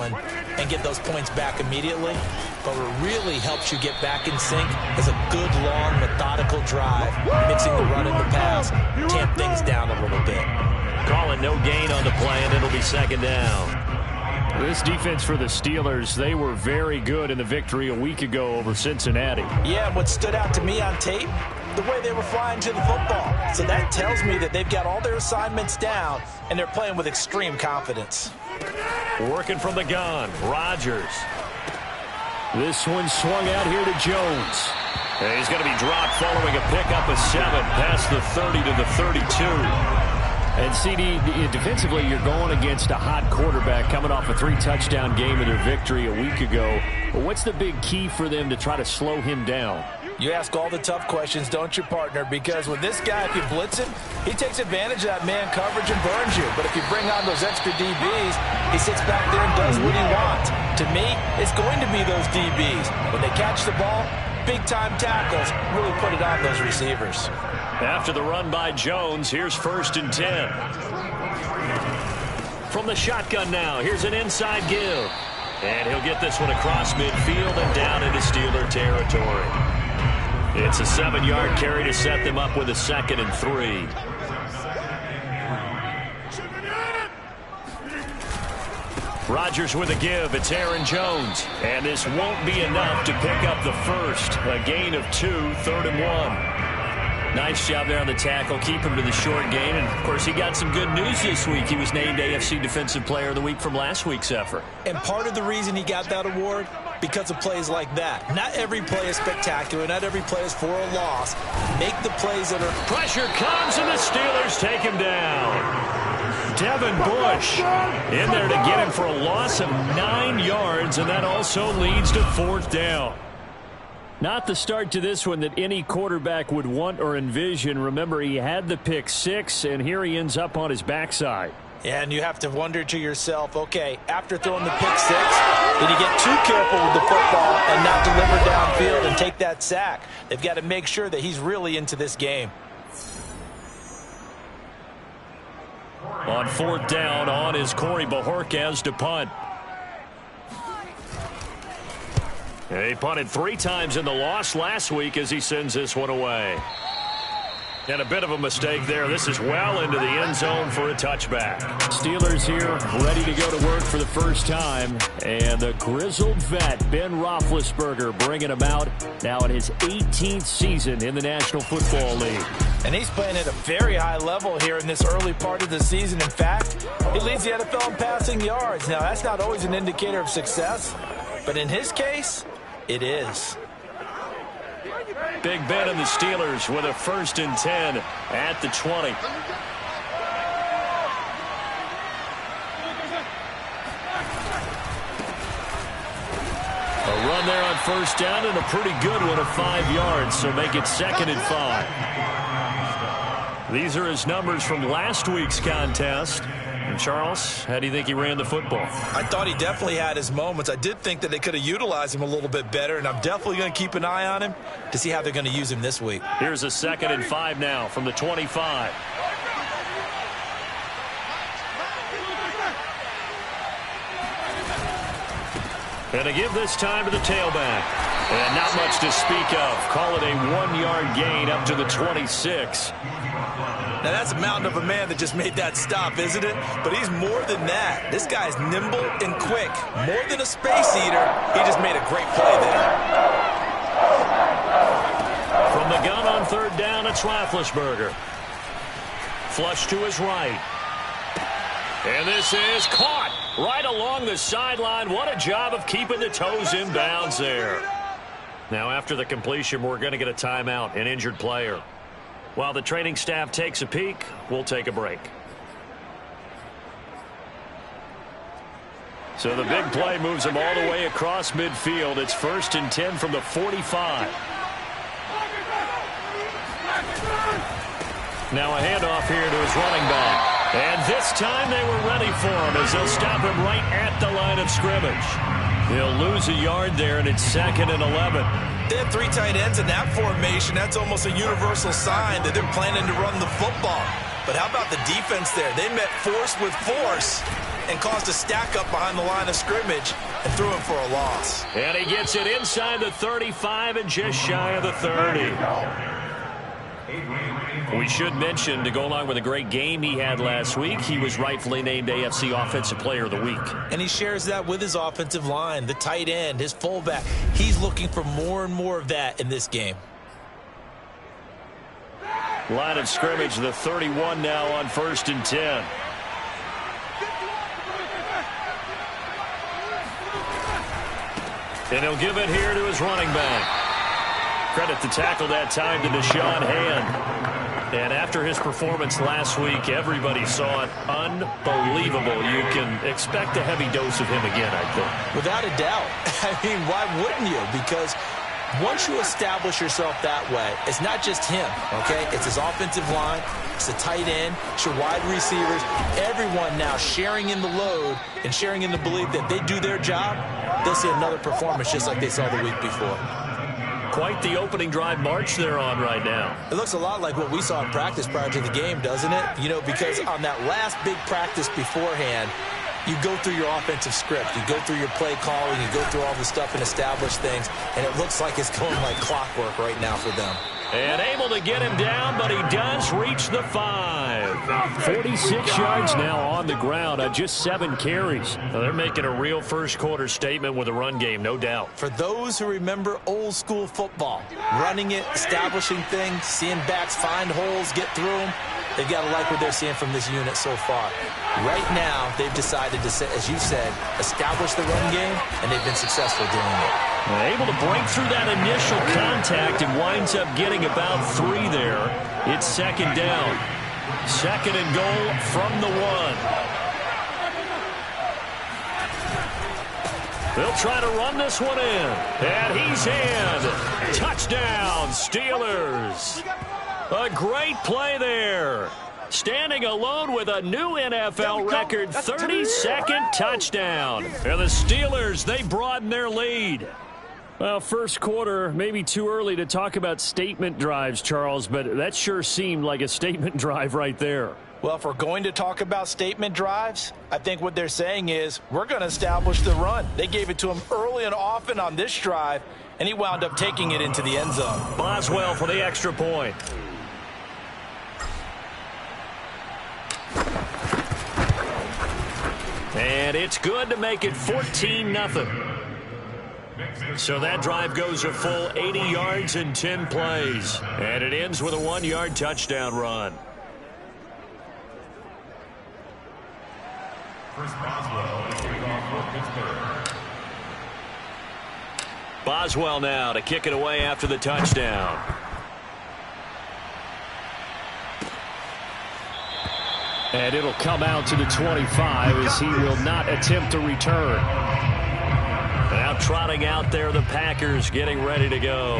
and get those points back immediately. But what really helps you get back in sync is a good, long, methodical drive, mixing the run and the pass, tamp things down a little bit. Calling no gain on the play, and it'll be second down. This defense for the Steelers, they were very good in the victory a week ago over Cincinnati. Yeah, what stood out to me on tape, the way they were flying to the football. So that tells me that they've got all their assignments down, and they're playing with extreme confidence. Working from the gun, Rodgers. This one swung out here to Jones. And he's going to be dropped following a pickup of 7 past the 30 to the 32. And CD, defensively, you're going against a hot quarterback coming off a 3-touchdown game in their victory a week ago. But what's the big key for them to try to slow him down? You ask all the tough questions, don't you, partner? Because with this guy, if you blitz him, he takes advantage of that man coverage and burns you. But if you bring on those extra DBs, he sits back there and does what he wants. To me, it's going to be those DBs. When they catch the ball, big-time tackles really put it on those receivers. After the run by Jones, here's 1st and 10. From the shotgun now, here's an inside give. And he'll get this one across midfield and down into Steeler territory. It's a 7-yard carry to set them up with a 2nd and 3. Rodgers with a give. It's Aaron Jones. And this won't be enough to pick up the first. A gain of 2, 3rd and 1. Nice job there on the tackle. Keep him to the short gain. And, of course, he got some good news this week. He was named AFC Defensive Player of the Week from last week's effort. And part of the reason he got that award, because of plays like that. Not every play is spectacular. Not every play is for a loss. Make the plays that are... Pressure comes, and the Steelers take him down. Devin Bush in there to get him for a loss of 9 yards, and that also leads to 4th down. Not the start to this one that any quarterback would want or envision. Remember, he had the pick 6, and here he ends up on his backside. Yeah, and you have to wonder to yourself, okay, after throwing the pick 6, did he get too careful with the football and not deliver downfield and take that sack? They've got to make sure that he's really into this game. On 4th down, on is Corey Bojorquez to punt. He punted 3 times in the loss last week as he sends this one away. And a bit of a mistake there. This is well into the end zone for a touchback. Steelers here ready to go to work for the first time. And the grizzled vet, Ben Roethlisberger, bringing him out now in his 18th season in the National Football League. And he's playing at a very high level here in this early part of the season. In fact, he leads the NFL in passing yards. Now, that's not always an indicator of success, but in his case, it is. Big Ben and the Steelers with a 1st and 10 at the 20. A run there on 1st down and a pretty good one of 5 yards, so make it 2nd and 5. These are his numbers from last week's contest. And Charles, how do you think he ran the football? I thought he definitely had his moments. I did think that they could have utilized him a little bit better, and I'm definitely going to keep an eye on him to see how they're going to use him this week. Here's a 2nd and 5 now from the 25. And to give this time to the tailback. And not much to speak of. Call it a 1-yard gain up to the 26. Now, that's a mountain of a man that just made that stop, isn't it? But he's more than that. This guy's nimble and quick. More than a space eater, he just made a great play there. From the gun on 3rd down, it's Roethlisberger. Flush to his right. And this is caught right along the sideline. What a job of keeping the toes in bounds there. Now, after the completion, we're going to get a timeout, an injured player. While the training staff takes a peek, we'll take a break. So the big play moves him all the way across midfield. It's 1st and 10 from the 45. Now a handoff here to his running back. And this time they were ready for him as they'll stop him right at the line of scrimmage. He'll lose a yard there, and it's 2nd and 11. They have 3 tight ends in that formation. That's almost a universal sign that they're planning to run the football. But how about the defense there? They met force with force. and caused a stack up behind the line of scrimmage and threw him for a loss. And he gets it inside the 35 and just shy of the 30. We should mention, to go along with a great game he had last week, he was rightfully named AFC Offensive Player of the Week. And he shares that with his offensive line, the tight end, his fullback. He's looking for more and more of that in this game. Line of scrimmage, the 31 now on 1st and 10. And he'll give it here to his running back. Credit the tackle that time to Deshaun Hand. And after his performance last week, everybody saw it. Unbelievable. You can expect a heavy dose of him again, I think. Without a doubt. I mean, why wouldn't you? Because once you establish yourself that way, it's not just him, okay? It's his offensive line, it's the tight end, it's your wide receivers, everyone now sharing in the load and sharing in the belief that they do their job, they'll see another performance just like they saw the week before. Quite the opening drive march they're on right now. It looks a lot like what we saw in practice prior to the game, doesn't it? You know, because on that last big practice beforehand, you go through your offensive script. You go through your play calling. You go through all the stuff and establish things. And it looks like it's going like clockwork right now for them. And able to get him down, but he does reach the 5. 46 yards now on the ground on just 7 carries. Now they're making a real first-quarter statement with a run game, no doubt. For those who remember old-school football, running it, establishing things, seeing backs find holes, get through them, they've got to like what they're seeing from this unit so far. Right now, they've decided to, as you said, establish the run game, and they've been successful doing it. Able to break through that initial contact and winds up getting about 3 there. It's 2nd down. 2nd and goal from the 1. They'll try to run this one in. And he's in. Touchdown, Steelers. A great play there. Standing alone with a new NFL record 32nd touchdown. And the Steelers, they broaden their lead. Well, first quarter, maybe too early to talk about statement drives, Charles, but that sure seemed like a statement drive right there. Well, if we're going to talk about statement drives, I think what they're saying is we're going to establish the run. They gave it to him early and often on this drive, and he wound up taking it into the end zone. Boswell for the extra point. And it's good to make it 14-0. So that drive goes a full 80 yards in 10 plays. And it ends with a 1-yard touchdown run. Boswell now to kick it away after the touchdown. And it'll come out to the 25 as he will not attempt to return. Now trotting out there, the Packers getting ready to go.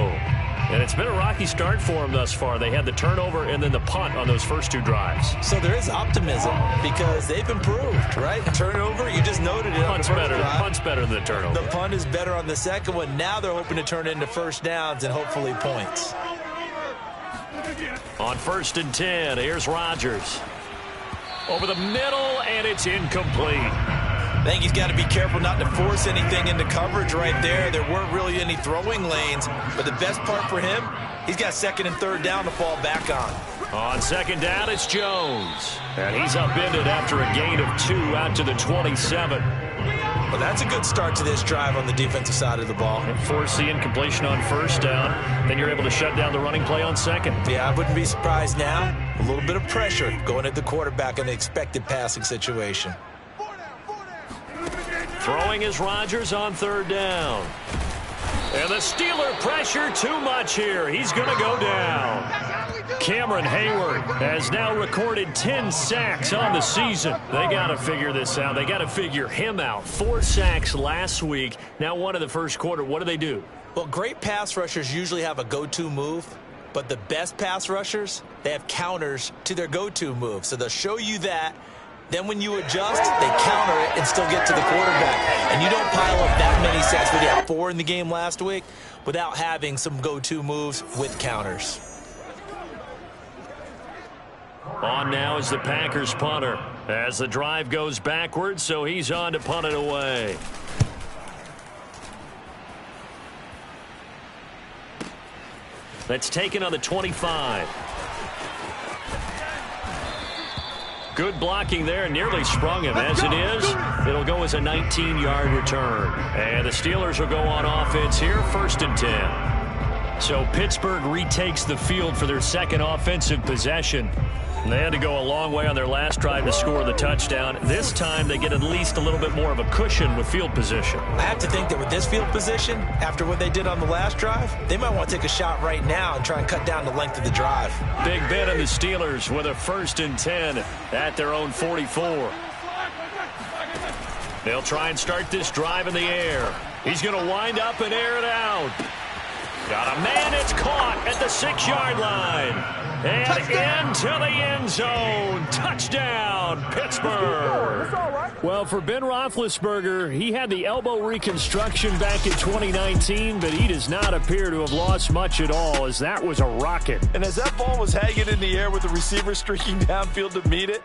And it's been a rocky start for them thus far. They had the turnover and then the punt on those first 2 drives. So there is optimism because they've improved, right? Turnover, you just noted it. Punt's better. Punt's better than the turnover. The punt is better on the second one. Now they're hoping to turn it into first downs and hopefully points. On 1st and 10, here's Rodgers. Over the middle, and it's incomplete. I think he's got to be careful not to force anything into coverage right there. There weren't really any throwing lanes, but the best part for him, he's got 2nd and 3rd down to fall back on. On 2nd down, it's Jones. And he's upended after a gain of 2 out to the 27. Well, that's a good start to this drive on the defensive side of the ball. And force the incompletion on 1st down. Then you're able to shut down the running play on 2nd. Yeah, I wouldn't be surprised now. A little bit of pressure going at the quarterback in the expected passing situation. Throwing is Rodgers on 3rd down. And the Steeler pressure too much here. He's going to go down. Cameron Hayward has now recorded 10 sacks on the season. They got to figure this out. They got to figure him out. 4 sacks last week. Now 1 in the first quarter. What do? Well, great pass rushers usually have a go-to move, but the best pass rushers, they have counters to their go-to move. So they'll show you that. Then when you adjust, they counter it and still get to the quarterback. And you don't pile up that many sacks, but you had 4 in the game last week, without having some go-to moves with counters. On now is the Packers punter as the drive goes backwards, so he's on to punt it away. That's taken on the 25. Good blocking there, nearly sprung him. As it is, it'll go as a 19-yard return. And the Steelers will go on offense here, 1st and 10. So Pittsburgh retakes the field for their second offensive possession. They had to go a long way on their last drive to score the touchdown. This time they get at least a little bit more of a cushion with field position. I have to think that with this field position, after what they did on the last drive, they might want to take a shot right now and try and cut down the length of the drive. Big Ben and the Steelers with a 1st and 10 at their own 44. They'll try and start this drive in the air. He's going to wind up and air it out. Got a man, it's caught at the 6-yard line. And into the end zone. Touchdown, Pittsburgh. Well, for Ben Roethlisberger, he had the elbow reconstruction back in 2019, but he does not appear to have lost much at all, as that was a rocket. And as that ball was hanging in the air with the receiver streaking downfield to meet it,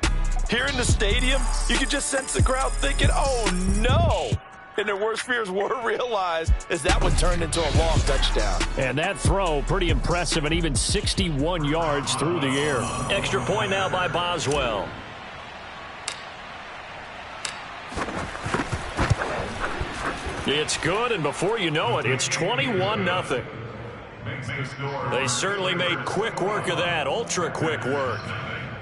here in the stadium, you could just sense the crowd thinking, oh, no. And their worst fears were realized as that one turned into a long touchdown. And that throw, pretty impressive, and even 61 yards through the air. Extra point now by Boswell. It's good, and before you know it, it's 21-0. They certainly made quick work of that, ultra-quick work.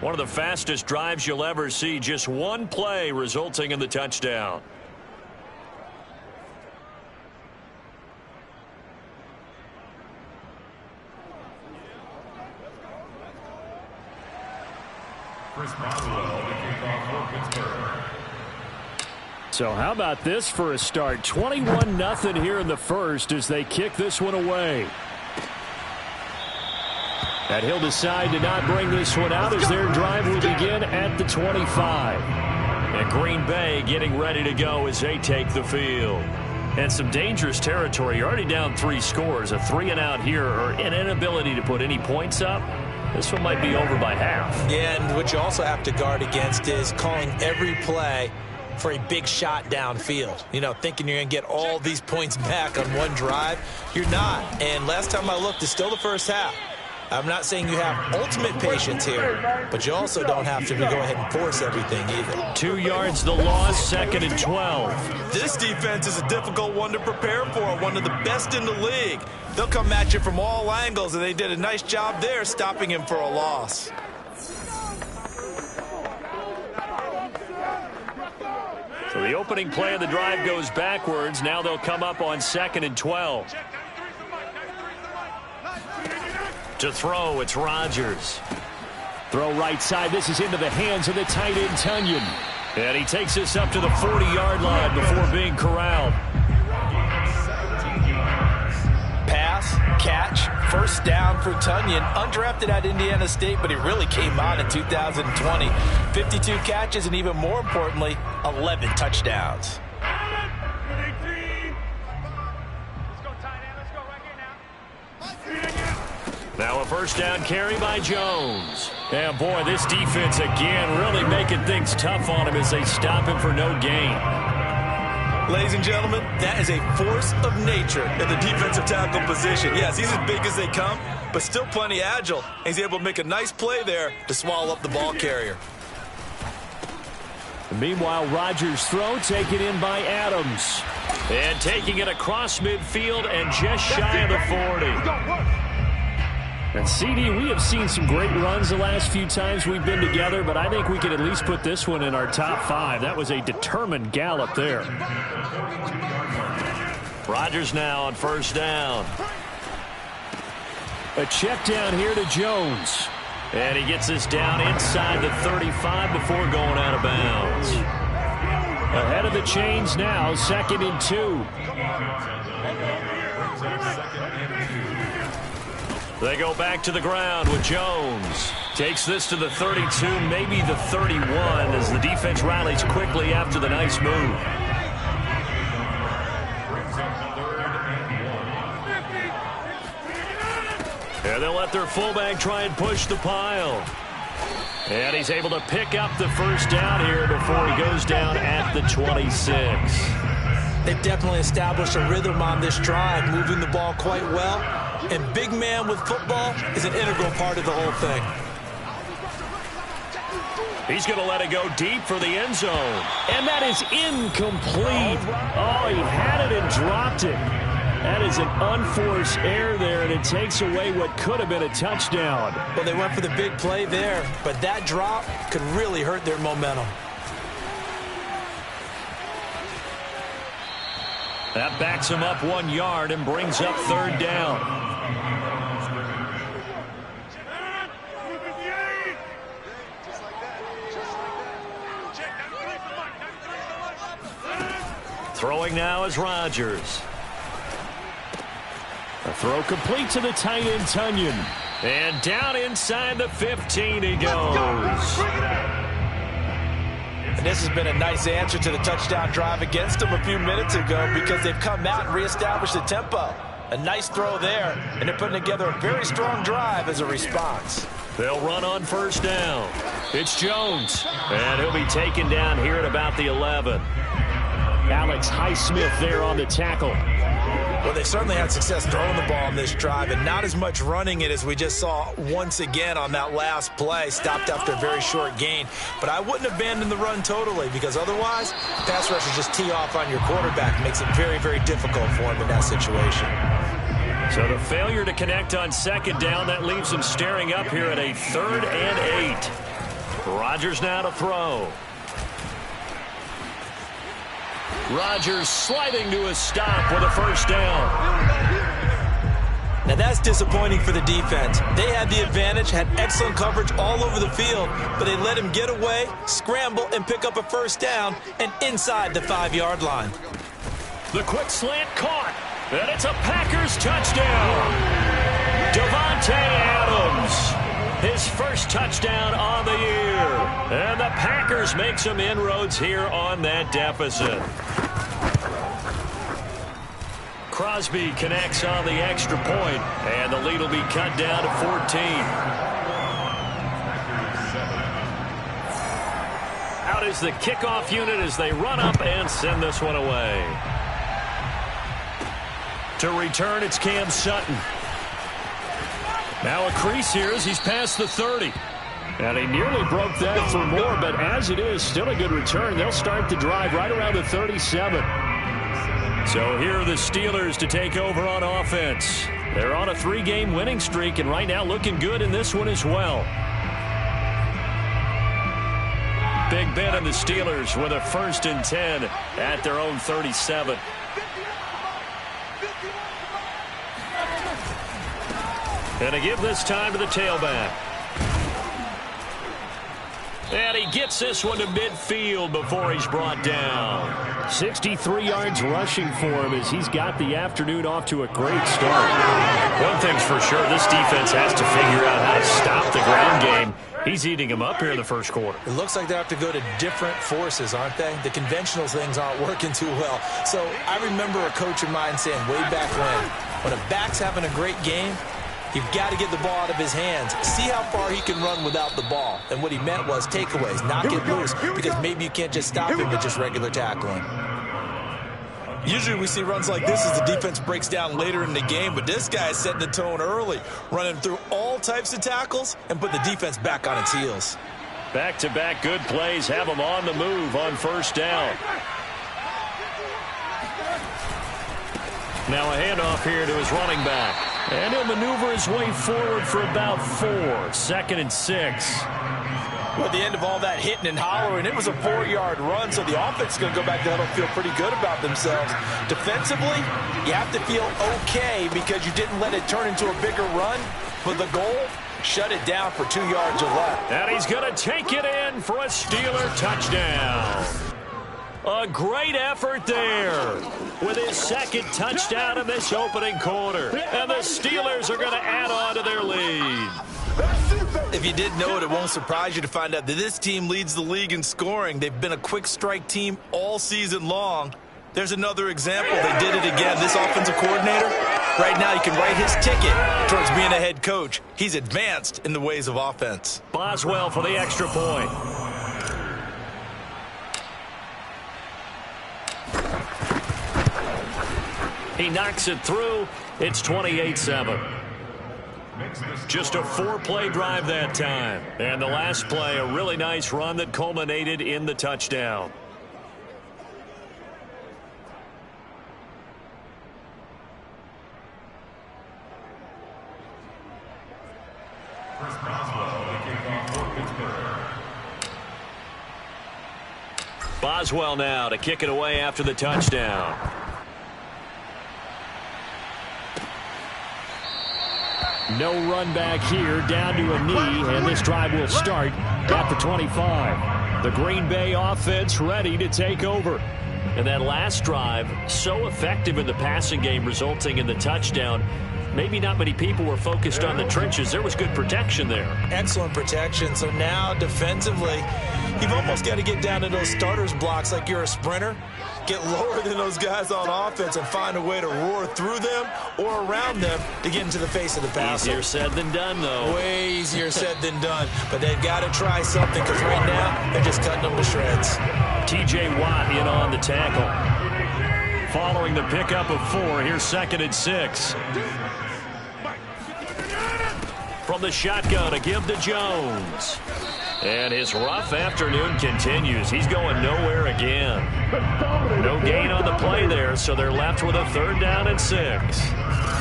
One of the fastest drives you'll ever see, just one play resulting in the touchdown. So how about this for a start? 21-0 here in the first as they kick this one away. And he'll decide to not bring this one out as their drive will begin at the 25. And Green Bay getting ready to go as they take the field. And some dangerous territory. You're already down 3 scores. A 3-and-out here, or an inability to put any points up. This one might be over by half. Yeah, and what you also have to guard against is calling every play for a big shot downfield. You know, thinking you're going to get all these points back on one drive. You're not. And last time I looked, it's still the first half. I'm not saying you have ultimate patience here, but you also don't have to go ahead and force everything either. 2 yards the loss, 2nd and 12. This defense is a difficult one to prepare for, one of the best in the league. They'll come at you from all angles, and they did a nice job there stopping him for a loss. So the opening play of the drive goes backwards. Now they'll come up on 2nd and 12. To throw, it's Rodgers. Throw right side. This is into the hands of the tight end, Tonyan. And he takes this up to the 40-yard line before being corralled. Pass, catch, first down for Tonyan. Undrafted at Indiana State, but he really came on in 2020. 52 catches, and even more importantly, 11 touchdowns. Now a first down carry by Jones. And boy, this defense again really making things tough on him as they stop him for no gain. Ladies and gentlemen, that is a force of nature in the defensive tackle position. Yes, he's as big as they come, but still plenty agile. He's able to make a nice play there to swallow up the ball carrier. Meanwhile, Rodgers' throw taken in by Adams. And taking it across midfield and just shy of the 40. And CD, we have seen some great runs the last few times we've been together, but I think we could at least put this one in our top 5. That was a determined gallop there. Rodgers now on first down. A check down here to Jones. And he gets this down inside the 35 before going out of bounds. Ahead of the chains now, 2nd and 2. They go back to the ground with Jones. Takes this to the 32, maybe the 31, as the defense rallies quickly after the nice move. And they'll let their fullback try and push the pile. And he's able to pick up the first down here before he goes down at the 26. They've definitely established a rhythm on this drive, moving the ball quite well. And big man with football is an integral part of the whole thing. He's going to let it go deep for the end zone. And that is incomplete. Oh, he had it and dropped it. That is an unforced error there, and it takes away what could have been a touchdown. Well, they went for the big play there, but that drop could really hurt their momentum. That backs him up 1 yard and brings up third down. Throwing now is Rodgers. A throw complete to the tight end, Tunyon. And down inside the 15 he goes. And this has been a nice answer to the touchdown drive against them a few minutes ago because they've come out and reestablished the tempo. A nice throw there, and they're putting together a very strong drive as a response. They'll run on first down. It's Jones, and he'll be taken down here at about the 11. Alex Highsmith there on the tackle. Well, they certainly had success throwing the ball on this drive and not as much running it as we just saw once again on that last play. Stopped after a very short gain. But I wouldn't abandon the run totally because otherwise, pass rushers just tee off on your quarterback. Makes it very, very difficult for him in that situation. So the failure to connect on second down, that leaves him staring up here at a 3rd and 8. Rodgers now to throw. Rodgers sliding to a stop with a first down. Now that's disappointing for the defense. They had the advantage, had excellent coverage all over the field, but they let him get away, scramble, and pick up a first down, and inside the 5-yard line. The quick slant caught, and it's a Packers touchdown. Davante Adams. His first touchdown on the year. And the Packers make some inroads here on that deficit. Crosby connects on the extra point, and the lead will be cut down to 14. Out is the kickoff unit as they run up and send this one away. To return, it's Cam Sutton. Now a crease here as he's past the 30. And he nearly broke that for more, but as it is, still a good return. They'll start the drive right around the 37. So here are the Steelers to take over on offense. They're on a 3-game winning streak, and right now looking good in this one as well. Big Ben and the Steelers with a 1st and 10 at their own 37. And a give this time to the tailback. And he gets this one to midfield before he's brought down. 63 yards rushing for him as he's got the afternoon off to a great start. One thing's for sure, this defense has to figure out how to stop the ground game. He's eating him up here in the first quarter. It looks like they have to go to different forces, aren't they? The conventional things aren't working too well. So I remember a coach of mine saying way back when a back's having a great game, you've got to get the ball out of his hands. See how far he can run without the ball. And what he meant was takeaways, not get loose, because maybe you can't just stop him with just regular tackling. Usually we see runs like this as the defense breaks down later in the game, but this guy is setting the tone early, running through all types of tackles and put the defense back on its heels. Back-to-back good plays have him on the move on first down. Now a handoff here to his running back. And he'll maneuver his way forward for about 4. 2nd and 6. Well, at the end of all that hitting and hollering, it was a 4-yard run, so the offense is going to go back to huddle and feel pretty good about themselves. Defensively, you have to feel okay because you didn't let it turn into a bigger run. But the goal, shut it down for 2 yards or less. And he's going to take it in for a Steeler touchdown. A great effort there with his 2nd touchdown in this opening quarter. And the Steelers are going to add on to their lead. If you didn't know it, it won't surprise you to find out that this team leads the league in scoring. They've been a quick strike team all season long. There's another example. They did it again. This offensive coordinator, Right now, you can write his ticket towards being a head coach. He's advanced in the ways of offense. Boswell for the extra point. He knocks it through. It's 28-7. Just a 4-play drive that time. And the last play, a really nice run that culminated in the touchdown. Boswell now to kick it away after the touchdown. No run back here, down to a knee, and this drive will start at the 25. The Green Bay offense ready to take over. And that last drive, so effective in the passing game, resulting in the touchdown. Maybe not many people were focused on the trenches. There was good protection there. Excellent protection. So now defensively, you've almost got to get down to those starters blocks like you're a sprinter. Get lower than those guys on offense and find a way to roar through them or around them to get into the face of the passer. Easier said than done, though. Way easier said than done. But they've got to try something because right now they're just cutting them to shreds. T.J. Watt in on the tackle. Following the pickup of 4, here's 2nd and 6. From the shotgun to give to Jones. And his rough afternoon continues. He's going nowhere again. No gain on the play there, so they're left with a 3rd down and 6.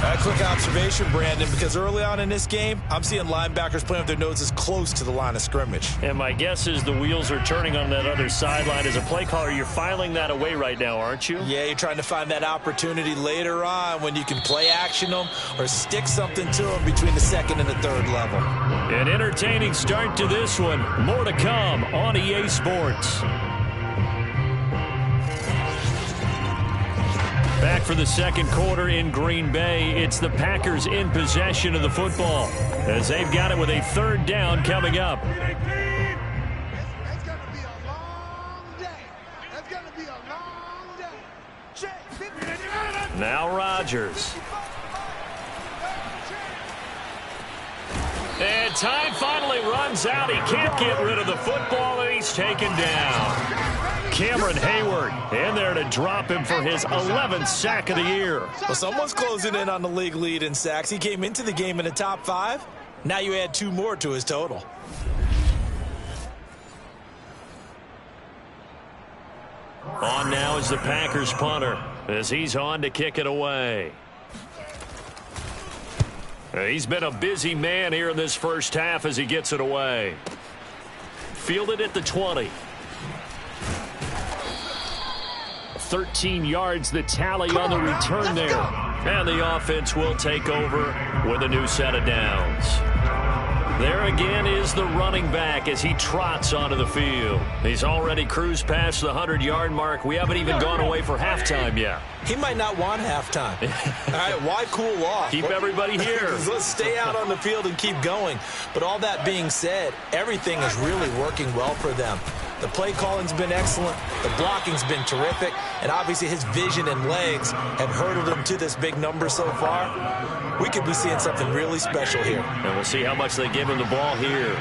A quick observation, Brandon, because early on in this game, I'm seeing linebackers playing with their noses close to the line of scrimmage. And my guess is the wheels are turning on that other sideline. As a play caller, you're filing that away right now, aren't you? Yeah, you're trying to find that opportunity later on when you can play action them or stick something to them between the 2nd and the 3rd level. An entertaining start to this one. More to come on EA Sports. Back for the 2nd quarter in Green Bay. It's the Packers in possession of the football as they've got it with a 3rd down coming up. It's going to be a long day. It's going to be a long day. Now Rodgers. And time finally runs out. He can't get rid of the football, and he's taken down. Cameron Hayward in there to drop him for his 11th sack of the year. Well, someone's closing in on the league lead in sacks. He came into the game in the top 5. Now you add 2 more to his total. On now is the Packers punter as he's on to kick it away. He's been a busy man here in this first half as he gets it away. Fielded at the 20. 13 yards the tally on the return there. And the offense will take over with a new set of downs. There again is the running back as he trots onto the field. He's already cruised past the 100-yard mark. We haven't even gone away for halftime yet. He might not want halftime. All right, why cool off? Keep everybody here. Let's stay out on the field and keep going. But all that being said, everything is really working well for them. The play calling's been excellent. The blocking's been terrific. And obviously his vision and legs have hurdled him to this big number so far. We could be seeing something really special here. And we'll see how much they give him the ball here.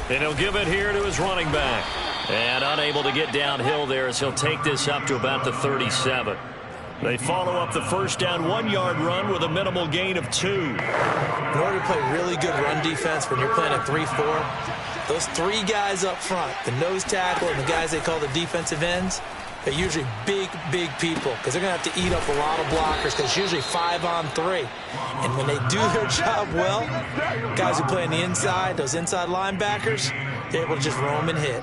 And he'll give it here to his running back. And unable to get downhill there as he'll take this up to about the 37. They follow up the first down 1-yard run with a minimal gain of 2. In order to play really good run defense when you're playing a 3-4, those 3 guys up front, the nose tackle and the guys they call the defensive ends, they're usually big, big people because they're going to have to eat up a lot of blockers because it's usually 5-on-3. And when they do their job well, guys who play on the inside, those inside linebackers, they're able to just roam and hit.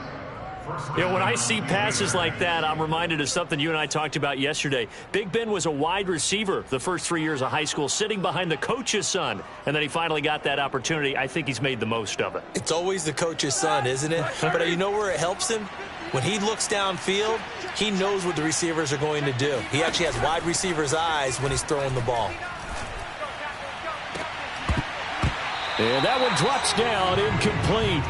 You know, when I see passes like that, I'm reminded of something you and I talked about yesterday. Big Ben was a wide receiver the first 3 years of high school, sitting behind the coach's son, and then he finally got that opportunity. I think he's made the most of it. It's always the coach's son, isn't it? But you know where it helps him? When he looks downfield, he knows what the receivers are going to do. He actually has wide receiver's eyes when he's throwing the ball. And that one drops down incomplete.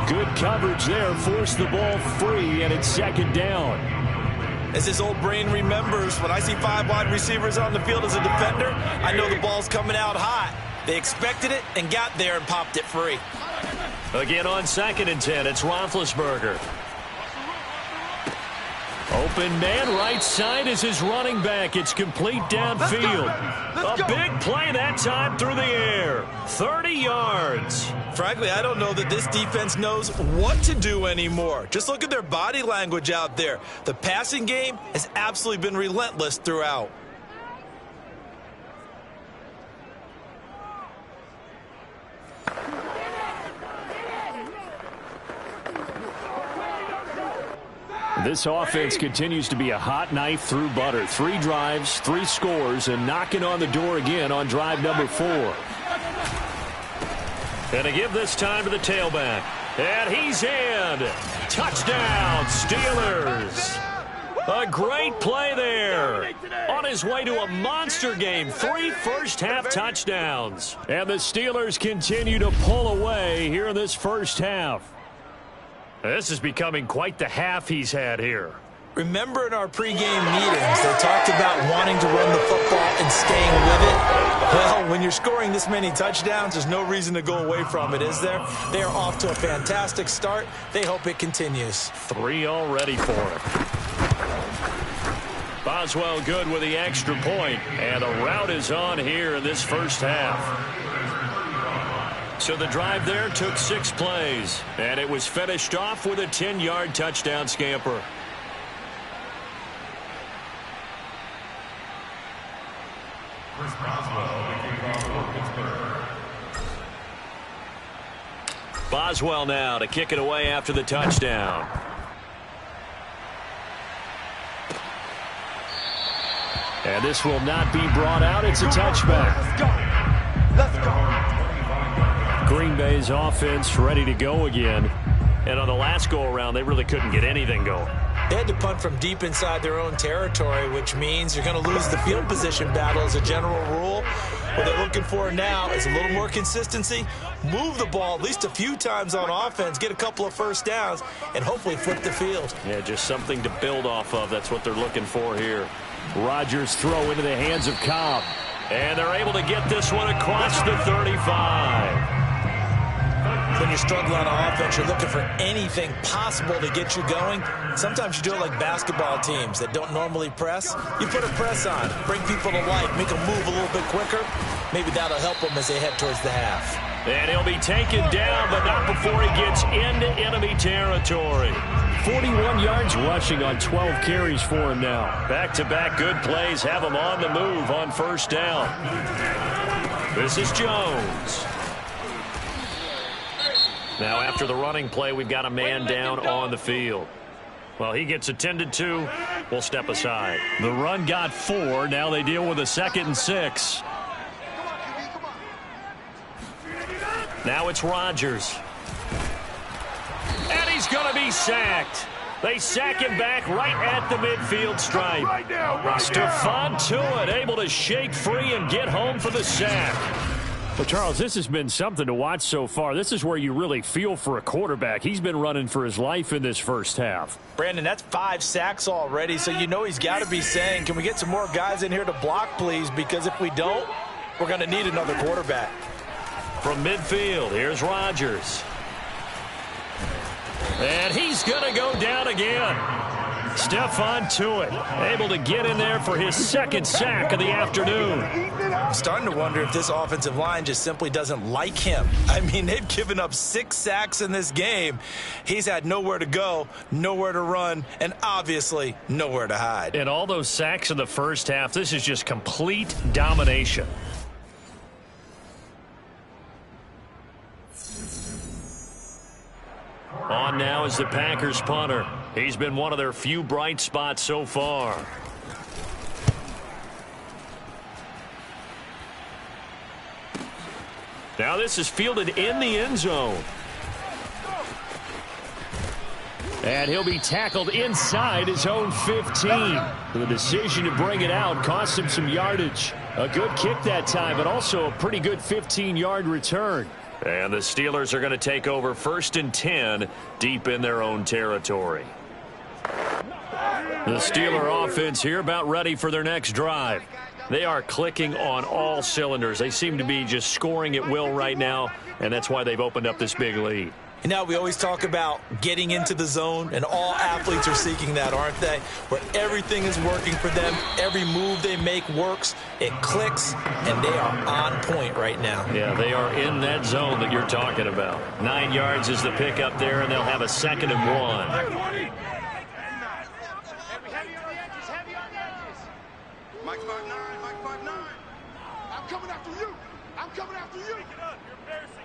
Good coverage there, forced the ball free, and it's second down. As his old brain remembers, when I see 5 wide receivers on the field as a defender, I know the ball's coming out hot. They expected it and got there and popped it free. Again on 2nd and 10, it's Roethlisberger. Open man, right side is his running back. It's complete downfield. A big play that time through the air. 30 yards. Frankly, I don't know that this defense knows what to do anymore. Just look at their body language out there. The passing game has absolutely been relentless throughout. This offense continues to be a hot knife through butter. 3 drives, 3 scores, and knocking on the door again on drive number 4. And to give this time to the tailback. And he's in. Touchdown, Steelers. A great play there. On his way to a monster game. 3 first-half touchdowns. And the Steelers continue to pull away here in this first half. This is becoming quite the half he's had here. Remember in our pregame meetings, they talked about wanting to run the football and staying with it? Well, when you're scoring this many touchdowns, there's no reason to go away from it, is there? They are off to a fantastic start. They hope it continues. 3 already for him. Boswell good with the extra point, and the route is on here in this first half. So the drive there took 6 plays, and it was finished off with a 10-yard touchdown scamper. Boswell now to kick it away after the touchdown. And this will not be brought out. It's a touchback. Let's go. Let's go. Green Bay's offense ready to go again. And on the last go-around, they really couldn't get anything going. They had to punt from deep inside their own territory, which means you're going to lose the field position battle as a general rule. What they're looking for now is a little more consistency, move the ball at least a few times on offense, get a couple of first downs, and hopefully flip the field. Yeah, just something to build off of. That's what they're looking for here. Rodgers throw into the hands of Cobb. And they're able to get this one across the 35. When you're struggling on offense, you're looking for anything possible to get you going. Sometimes you do it like basketball teams that don't normally press. You put a press on, bring people to life, make them move a little bit quicker. Maybe that'll help them as they head towards the half. And he'll be taken down, but not before he gets into enemy territory. 41 yards rushing on 12 carries for him now. Back-to-back good plays have him on the move on first down. This is Jones. Now after the running play, we've got a man down on the field. Well, he gets attended to. We'll step aside. The run got 4. Now they deal with a 2nd and 6. Now it's Rodgers. And he's going to be sacked. They sack him back right at the midfield stripe. Stephon Tuitt able to shake free and get home for the sack. Well, Charles, this has been something to watch so far. This is where you really feel for a quarterback. He's been running for his life in this first half. Brandon, that's 5 sacks already, so you know he's got to be saying, can we get some more guys in here to block, please? Because if we don't, we're going to need another quarterback. From midfield, here's Rodgers. And he's going to go down again. Stephon Tuitt able to get in there for his 2nd sack of the afternoon. I'm starting to wonder if this offensive line just simply doesn't like him. I mean, they've given up 6 sacks in this game. He's had nowhere to go, nowhere to run, and obviously nowhere to hide. And all those sacks in the first half, this is just complete domination. On now is the Packers punter. He's been one of their few bright spots so far. Now this is fielded in the end zone. And he'll be tackled inside his own 15. The decision to bring it out cost him some yardage. A good kick that time, but also a pretty good 15-yard return. And the Steelers are going to take over 1st and 10 deep in their own territory. The Steeler offense here about ready for their next drive. They are clicking on all cylinders. They seem to be just scoring at will right now, and that's why they've opened up this big lead. You know, we always talk about getting into the zone, and all athletes are seeking that, aren't they? Where everything is working for them, every move they make works, it clicks, and they are on point right now. Yeah, they are in that zone that you're talking about. 9 yards is the pickup there, and they'll have a 2nd and 1. Mike 5'9", Mike 5'9". I'm coming after you. I'm coming after you. Pick it up. You're embarrassing.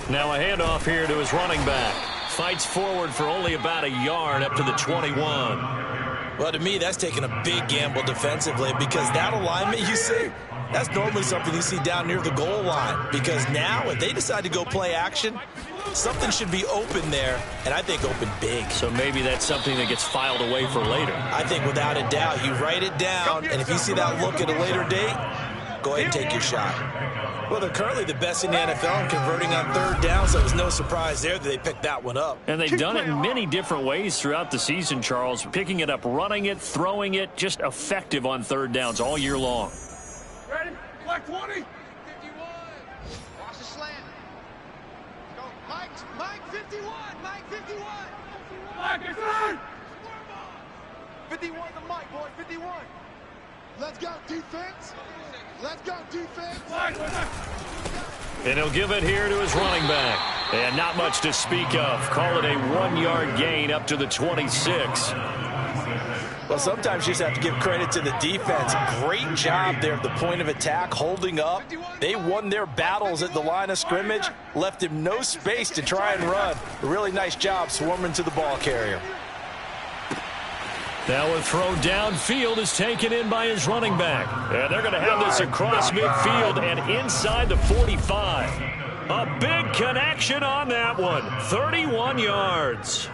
Now a handoff here to his running back. Fights forward for only about a yard up to the 21. Well, to me, that's taking a big gamble defensively because that alignment you see, that's normally something you see down near the goal line. Because now, if they decide to go play action, something should be open there, and I think open big. So maybe that's something that gets filed away for later. I think without a doubt, you write it down, and if you see that look at a later date, go ahead and take your shot. Well, they're currently the best in the NFL in converting on 3rd down, so it was no surprise there that they picked that one up. And they've done it in many different ways throughout the season, Charles. Picking it up, running it, throwing it, just effective on 3rd downs all year long. Ready? Black 20. 51. Watch the slant. Go. Mike 51. Mike 51. Black inside. 51 to Mike, boy. 51. Let's go, defense. Let's go, defense. Black. And he'll give it here to his running back. And not much to speak of. Call it a 1-yard gain up to the 26. Well, sometimes you just have to give credit to the defense. Great job there at the point of attack, holding up. They won their battles at the line of scrimmage, left him no space to try and run. A really nice job swarming to the ball carrier. Now a throw downfield is taken in by his running back. And they're going to have this across midfield and inside the 45. A big connection on that one. 31 yards.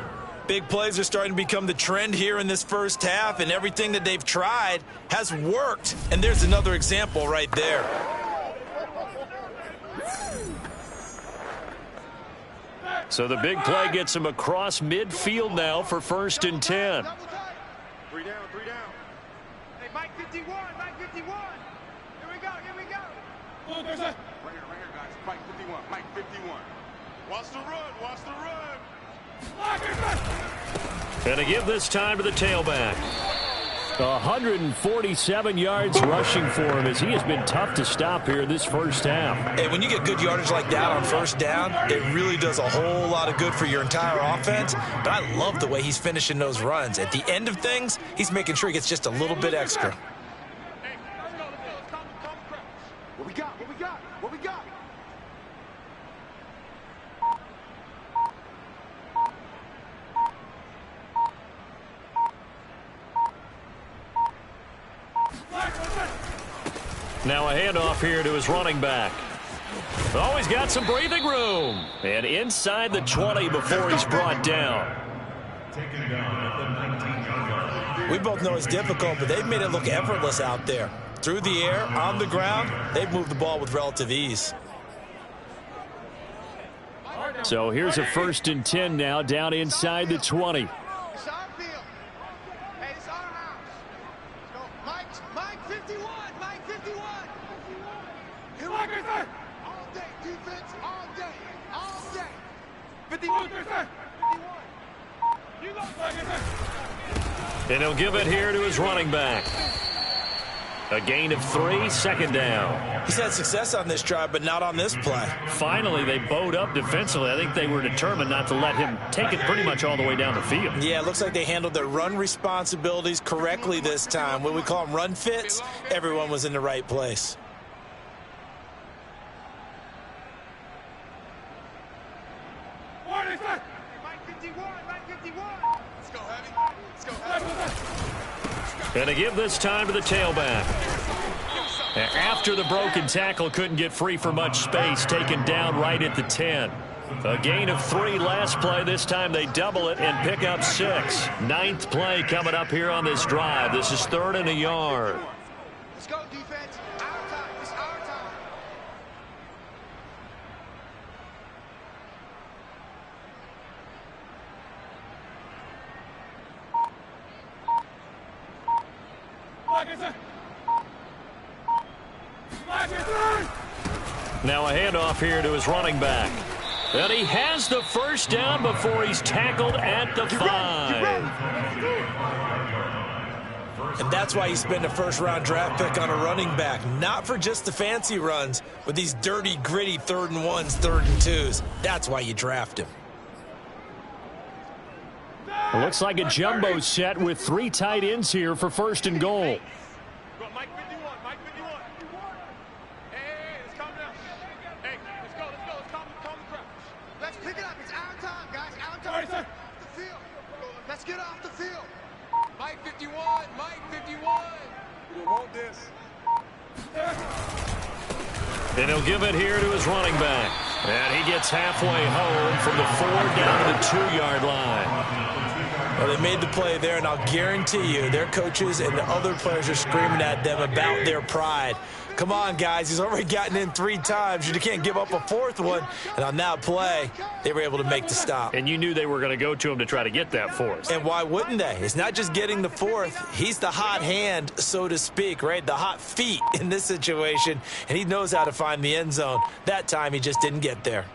Big plays are starting to become the trend here in this first half, and everything that they've tried has worked. And there's another example right there. So the big play gets him across midfield now for 1st and 10. 3 down, 3 down. Hey, Mike 51. Mike 51. Here we go. Here we go. Right here, guys. Mike 51. Mike 51. Watch the run. Watch the run. Black inside. And to give this time to the tailback. 147 yards rushing for him as he has been tough to stop here this first half. And when you get good yardage like that on 1st down, it really does a whole lot of good for your entire offense. But I love the way he's finishing those runs. At the end of things, he's making sure he gets just a little bit extra. Hey, let's go. Calm crowd. What we got? What we got? What we got? Now a handoff here to his running back. Oh, he's got some breathing room. And inside the 20 before he's brought down. We both know it's difficult, but they've made it look effortless out there. Through the air, on the ground, they've moved the ball with relative ease. So here's a 1st and 10 now down inside the 20. It's our field. Hey, it's our house. Let's go. Mike 51. Mike 51. Here we go. All day, defense. All day. All day. 51. 51. You go. Black inside. And he'll give it here to his running back. A gain of 3, 2nd down. He's had success on this drive, but not on this play. Finally, they bowed up defensively. I think they were determined not to let him take it pretty much all the way down the field. Yeah, it looks like they handled their run responsibilities correctly this time. When we call them run fits, everyone was in the right place. Mike 51. Mike 51. Let's go, Heavy. Let's go, Heavy. And to give this time to the tailback. After the broken tackle, couldn't get free for much space, taken down right at the 10. A gain of 3 last play. This time they double it and pick up 6. 9th play coming up here on this drive. This is 3rd and a yard. Let's go, defense. Our time. It's our time. Now a handoff here to his running back. And he has the first down before he's tackled at the 5. And that's why you spend a first-round draft pick on a running back. Not for just the fancy runs, but these dirty, gritty 3rd and 1s, 3rd and 2s. That's why you draft him. It looks like a jumbo set with 3 tight ends here for 1st and goal. Mike 51, Mike 51. Hey, let's calm down. Hey, let's go. Let's calm the crowd. Let's pick it up. It's our time, guys. Our time. Sorry, sir. The field. Let's get off the field. Mike 51, Mike 51. We want this. And he'll give it here to his running back. And he gets halfway home from the 4 down to the 2-yard line. Well, they made the play there, and I'll guarantee you their coaches and the other players are screaming at them about their pride. Come on, guys. He's already gotten in 3 times. You can't give up a 4th one. And on that play, they were able to make the stop. And you knew they were going to go to him to try to get that 4th. And why wouldn't they? It's not just getting the 4th. He's the hot hand, so to speak, right? The hot feet in this situation. And he knows how to find the end zone. That time, he just didn't get there.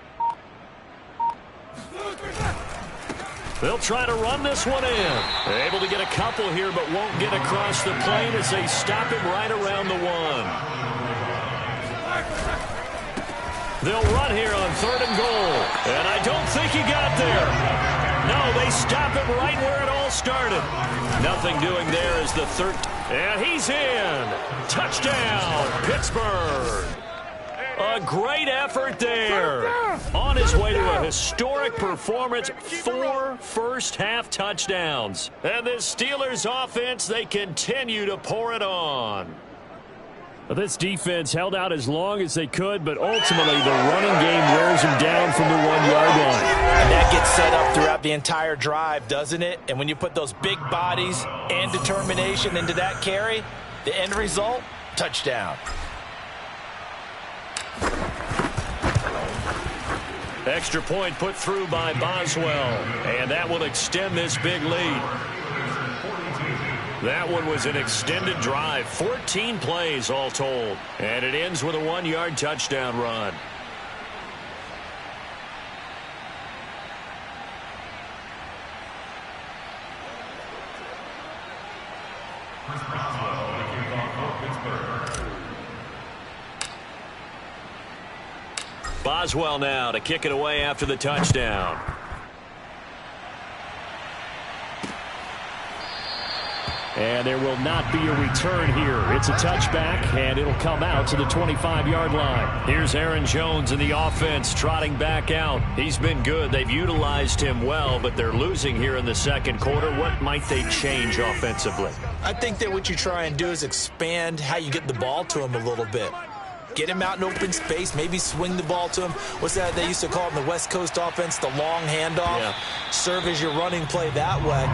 They'll try to run this one in. They're able to get a couple here, but won't get across the plane as they stop him right around the 1. They'll run here on 3rd and goal. And I don't think he got there. No, they stop him right where it all started. Nothing doing there is the 3rd. And he's in. Touchdown, Pittsburgh. A great effort there. On his way to a historic performance, 4 first-half touchdowns. And this Steelers offense, they continue to pour it on. This defense held out as long as they could, but ultimately the running game wears them down from the 1-yard line. And that gets set up throughout the entire drive, doesn't it? And when you put those big bodies and determination into that carry, the end result, touchdown. Extra point put through by Boswell, and that will extend this big lead. That one was an extended drive, 14 plays all told, and it ends with a 1-yard touchdown run. Boswell now to kick it away after the touchdown. And there will not be a return here. It's a touchback, and it'll come out to the 25-yard line. Here's Aaron Jones in the offense trotting back out. He's been good. They've utilized him well, but they're losing here in the 2nd quarter. What might they change offensively? I think that what you try and do is expand how you get the ball to him a little bit. Get him out in open space, maybe swing the ball to him. What's that they used to call it in the West Coast offense, the long handoff? Yeah. Serve as your running play that way,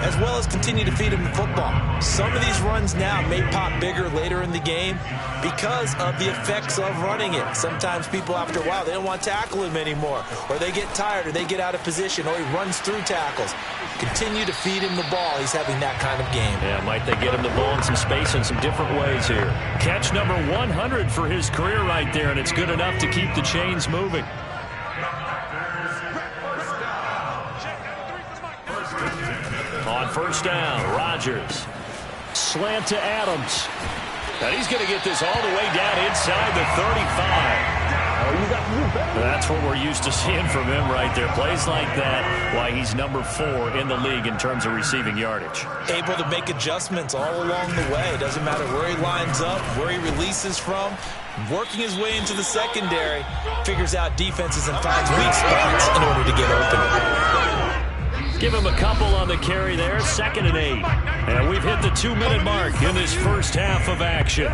as well as continue to feed him the football. Some of these runs now may pop bigger later in the game because of the effects of running it. Sometimes people, after a while, they don't want to tackle him anymore, or they get tired, or they get out of position, or he runs through tackles. Continue to feed him the ball. He's having that kind of game. Yeah, might they get him the ball in some space in some different ways here. Catch number 100 for his career right there, and it's good enough to keep the chains moving. On 1st down, Rodgers. Slant to Adams. And he's going to get this all the way down inside the 35. That's what we're used to seeing from him right there. Plays like that, why he's number 4 in the league in terms of receiving yardage. Able to make adjustments all along the way. Doesn't matter where he lines up, where he releases from. Working his way into the secondary, figures out defenses and finds weak spots in order to get open. Give him a couple on the carry there, 2nd and 8. And we've hit the 2-minute mark in this first half of action.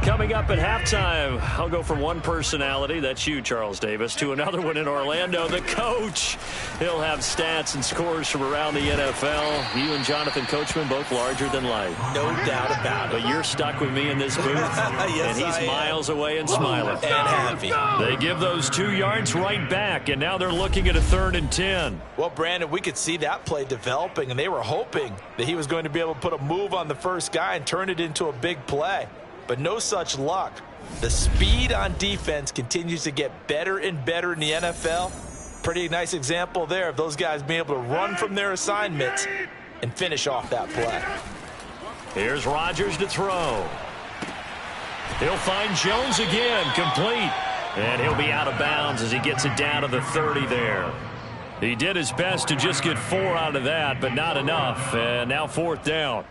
Coming up at halftime, I'll go from one personality, that's you, Charles Davis, to another one in Orlando, the coach. He'll have stats and scores from around the NFL. You and Jonathan Coachman, both larger than life. No doubt about it. But you're stuck with me in this booth, yes, and he's miles away and smiling. And happy. They give those 2 yards right back, and now they're looking at a 3rd and 10. Well, Brandon, we could see that play developing, and they were hoping that he was going to be able to put a move on the first guy and turn it into a big play. But no such luck. The speed on defense continues to get better and better in the NFL. Pretty nice example there of those guys being able to run from their assignments and finish off that play. Here's Rodgers to throw. He'll find Jones again, complete. And he'll be out of bounds as he gets it down to the 30 there. He did his best to just get 4 out of that, but not enough. And now 4th down.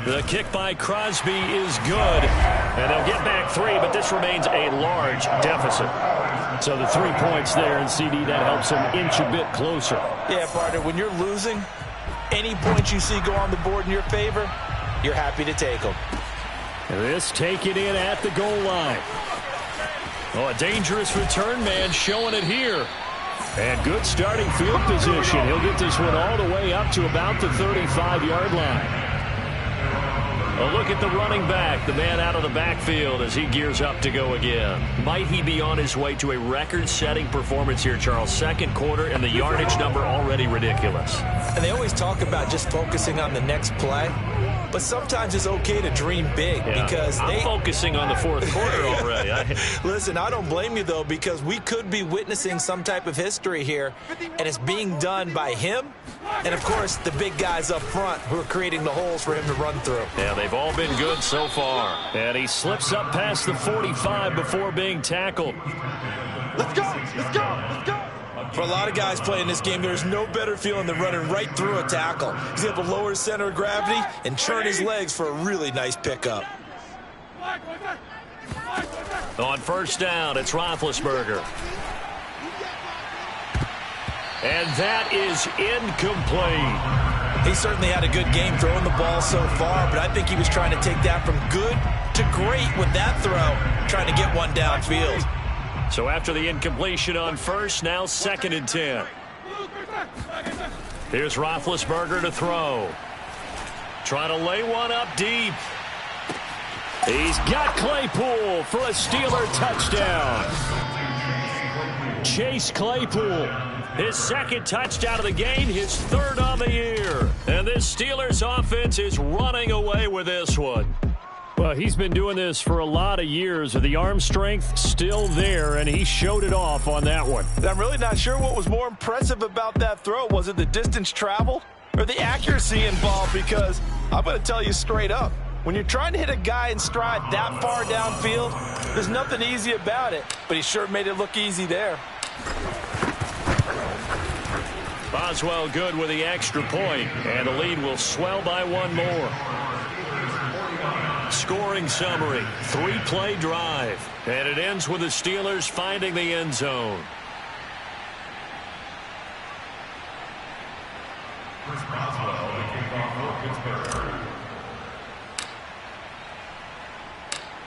The kick by Crosby is good. And they'll get back 3, but this remains a large deficit. So the 3 points there, and CD, that helps him inch a bit closer. Yeah, partner, when you're losing, any points you see go on the board in your favor, you're happy to take them. This taken in at the goal line. Oh, a dangerous return man showing it here. And good starting field position. He'll get this one all the way up to about the 35-yard line. A look at the running back, the man out of the backfield as he gears up to go again. Might he be on his way to a record-setting performance here, Charles? 2nd quarter, and the yardage number already ridiculous. And they always talk about just focusing on the next play. But sometimes it's okay to dream big because I'm focusing on the 4th quarter already. Listen, I don't blame you, though, because we could be witnessing some type of history here, and it's being done by him and, of course, the big guys up front who are creating the holes for him to run through. Yeah, they've all been good so far. And he slips up past the 45 before being tackled. Let's go! Let's go! Let's go! For a lot of guys playing this game, there's no better feeling than running right through a tackle. He's able to lower his center of gravity and churn his legs for a really nice pickup. On 1st down, it's Roethlisberger. And that is incomplete. He certainly had a good game throwing the ball so far, but I think he was trying to take that from good to great with that throw, trying to get one downfield. So after the incompletion on 1st, now 2nd and 10. Here's Roethlisberger to throw. Trying to lay one up deep. He's got Claypool for a Steeler touchdown. Chase Claypool, his 2nd touchdown of the game, his 3rd on the year. And this Steelers offense is running away with this one. Well, he's been doing this for a lot of years. The arm strength still there, and he showed it off on that one. I'm really not sure what was more impressive about that throw. Was it the distance traveled or the accuracy involved? Because I'm going to tell you straight up, when you're trying to hit a guy in stride that far downfield, there's nothing easy about it. But he sure made it look easy there. Boswell good with the extra point, and the lead will swell by 1 more. Scoring summary, 3-play drive, and it ends with the Steelers finding the end zone.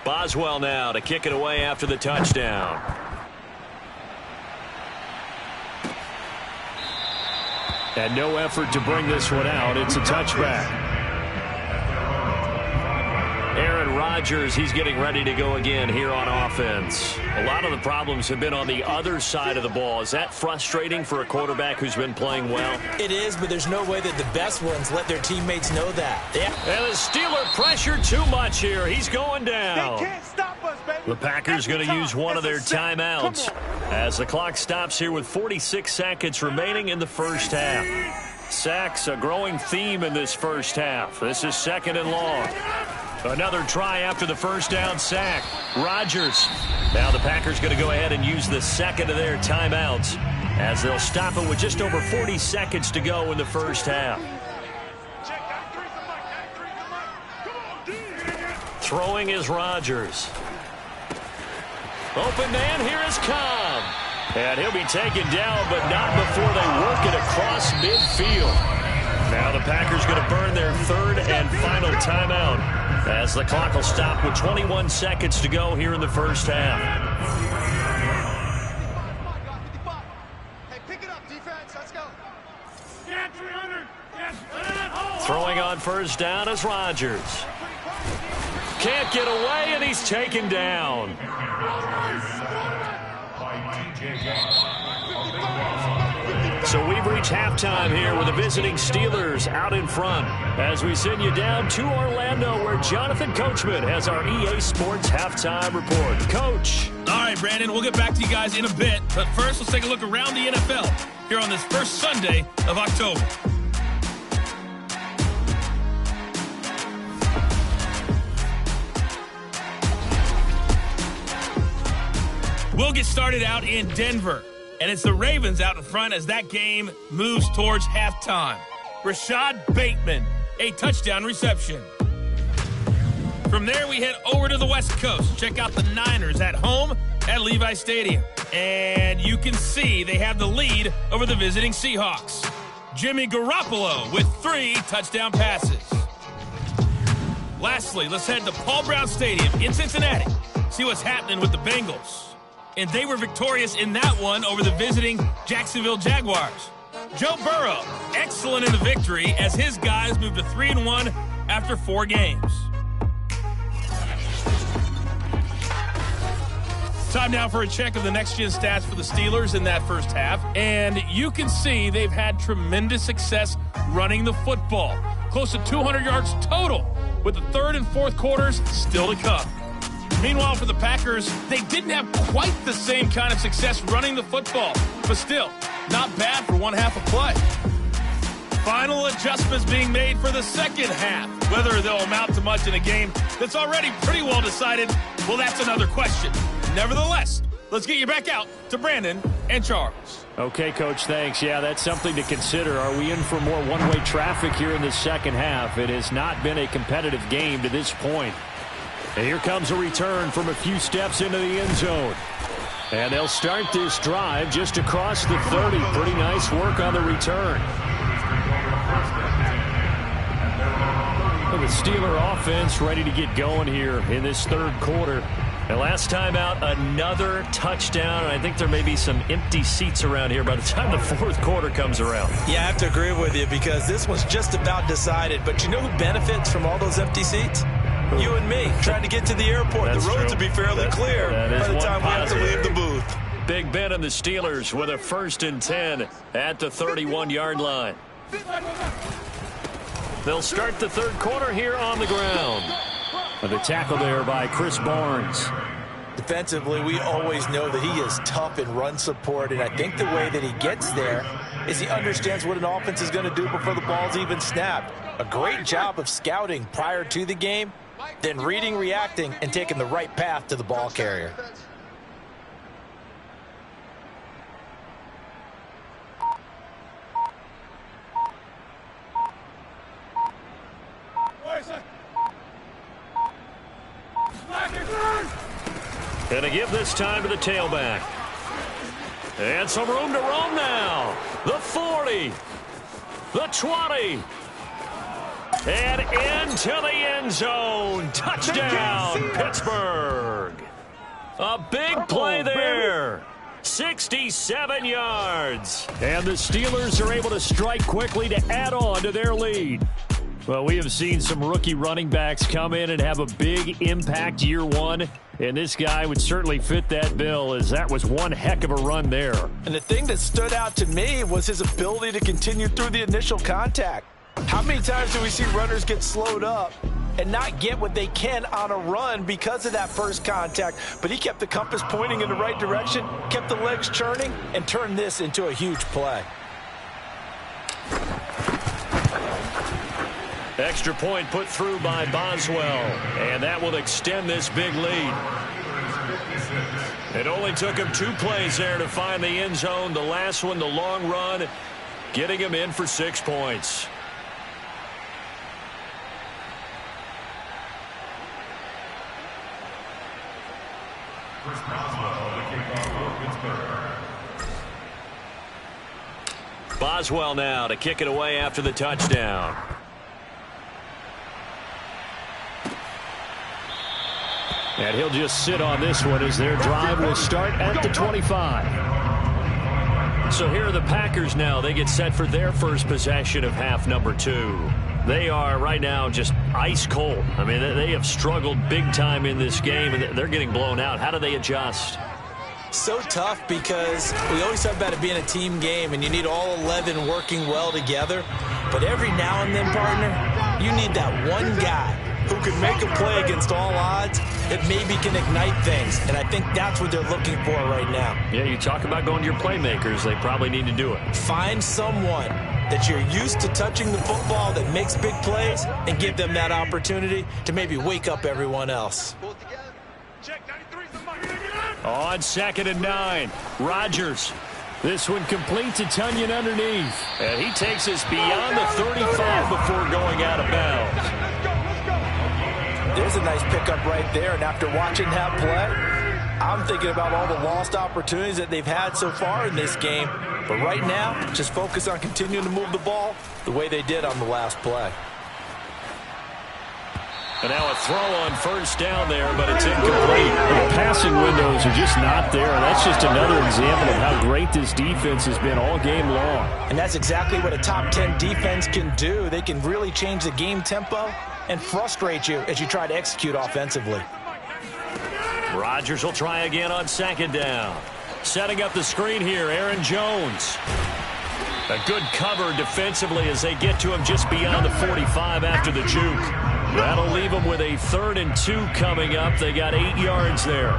Boswell now to kick it away after the touchdown. And no effort to bring this one out. It's a touchback. Aaron Rodgers, he's getting ready to go again here on offense. A lot of the problems have been on the other side of the ball. Is that frustrating for a quarterback who's been playing well? It is, but there's no way that the best ones let their teammates know that. Yeah. And the Steeler pressure too much here. He's going down. They can't stop us, baby. The Packers going to use one of their timeouts as the clock stops here with 46 seconds remaining in the 1st half. Sacks, a growing theme in this 1st half. This is 2nd and long. Another try after the 1st down sack. Rodgers. Now the Packers going to go ahead and use the 2nd of their timeouts as they'll stop it with just over 40 seconds to go in the 1st half. Throwing is Rodgers. Open man, here is Cobb. And he'll be taken down, but not before they work it across midfield. Now the Packers going to burn their third and final timeout as the clock will stop with 21 seconds to go here in the first half. Hey, pick it up, defense. Let's go. Throwing on first down is Rodgers. Can't get away, and he's taken down. So we've reached halftime here with the visiting Steelers out in front as we send you down to Orlando where Jonathan Coachman has our EA Sports halftime report. Coach. All right, Brandon, we'll get back to you guys in a bit. But first, let's take a look around the NFL here on this first Sunday of October. We'll get started out in Denver, and it's the Ravens out in front as that game moves towards halftime. Rashad Bateman, a touchdown reception. From there, we head over to the West Coast. Check out the Niners at home at Levi Stadium. And you can see they have the lead over the visiting Seahawks. Jimmy Garoppolo with 3 touchdown passes. Lastly, let's head to Paul Brown Stadium in Cincinnati. See what's happening with the Bengals. And they were victorious in that one over the visiting Jacksonville Jaguars. Joe Burrow, excellent in the victory as his guys moved to 3-1 after 4 games. Time now for a check of the next-gen stats for the Steelers in that first half. And you can see they've had tremendous success running the football. Close to 200 yards total, with the third and fourth quarters still to come. Meanwhile, for the Packers, they didn't have quite the same kind of success running the football, but still, not bad for one half of play. Final adjustments being made for the second half. Whether they'll amount to much in a game that's already pretty well decided, well, that's another question. Nevertheless, let's get you back out to Brandon and Charles. Okay, Coach, thanks. Yeah, that's something to consider. Are we in for more one-way traffic here in the second half? It has not been a competitive game to this point. And here comes a return from a few steps into the end zone. And they'll start this drive just across the 30. Pretty nice work on the return. Well, the Steeler offense ready to get going here in this third quarter. And last time out, another touchdown. And I think there may be some empty seats around here by the time the fourth quarter comes around. Yeah, I have to agree with you because this one's just about decided. But you know who benefits from all those empty seats? You and me, trying to get to the airport. That's the roads true. will be fairly clear by the time we have to leave the booth. Big Ben and the Steelers with a 1st and 10 at the 31-yard line. They'll start the third quarter here on the ground. The tackle there by Chris Barnes. Defensively, we always know that he is tough in run support, and I think the way that he gets there is he understands what an offense is going to do before the ball's even snapped. A great job of scouting prior to the game, then reading, reacting, and taking the right path to the ball carrier. And to give this time to the tailback. And some room to roam now. The 40. The 20. And into the end zone. Touchdown, Pittsburgh. A big play there. 67 yards. And the Steelers are able to strike quickly to add on to their lead. Well, we have seen some rookie running backs come in and have a big impact year one. And this guy would certainly fit that bill, as that was one heck of a run there. And the thing that stood out to me was his ability to continue through the initial contact. How many times do we see runners get slowed up and not get what they can on a run because of that first contact? But he kept the compass pointing in the right direction, kept the legs churning, and turned this into a huge play. Extra point put through by Boswell, and that will extend this big lead. It only took him 2 plays there to find the end zone. The last one, the long run, getting him in for 6 points. Boswell now to kick it away after the touchdown. And he'll just sit on this one as their drive will start at the 25. So here are the Packers now. They get set for their first possession of half number 2. They are right now just ice cold. I mean, they have struggled big time in this game, and they're getting blown out. How do they adjust? So tough because we always talk about it being a team game, and you need all 11 working well together. But every now and then, partner, you need that one guy who can make a play against all odds that maybe can ignite things. And I think that's what they're looking for right now. Yeah, you talk about going to your playmakers. They probably need to do it. Find someone that you're used to touching the football that makes big plays and give them that opportunity to maybe wake up everyone else. On 2nd and 9, Rodgers. This one complete to Tunyon underneath. And he takes us beyond the 35 before going out of bounds. There's a nice pickup right there, and after watching that play, I'm thinking about all the lost opportunities that they've had so far in this game. But right now, just focus on continuing to move the ball the way they did on the last play. And now a throw on first down there, but it's incomplete. The passing windows are just not there, and that's just another example of how great this defense has been all game long. And that's exactly what a top 10 defense can do. They can really change the game tempo and frustrate you as you try to execute offensively. Rodgers will try again on 2nd down. Setting up the screen here, Aaron Jones. A good cover defensively as they get to him just beyond the 45 after the juke. That'll leave them with a 3rd and 2 coming up. They got 8 yards there.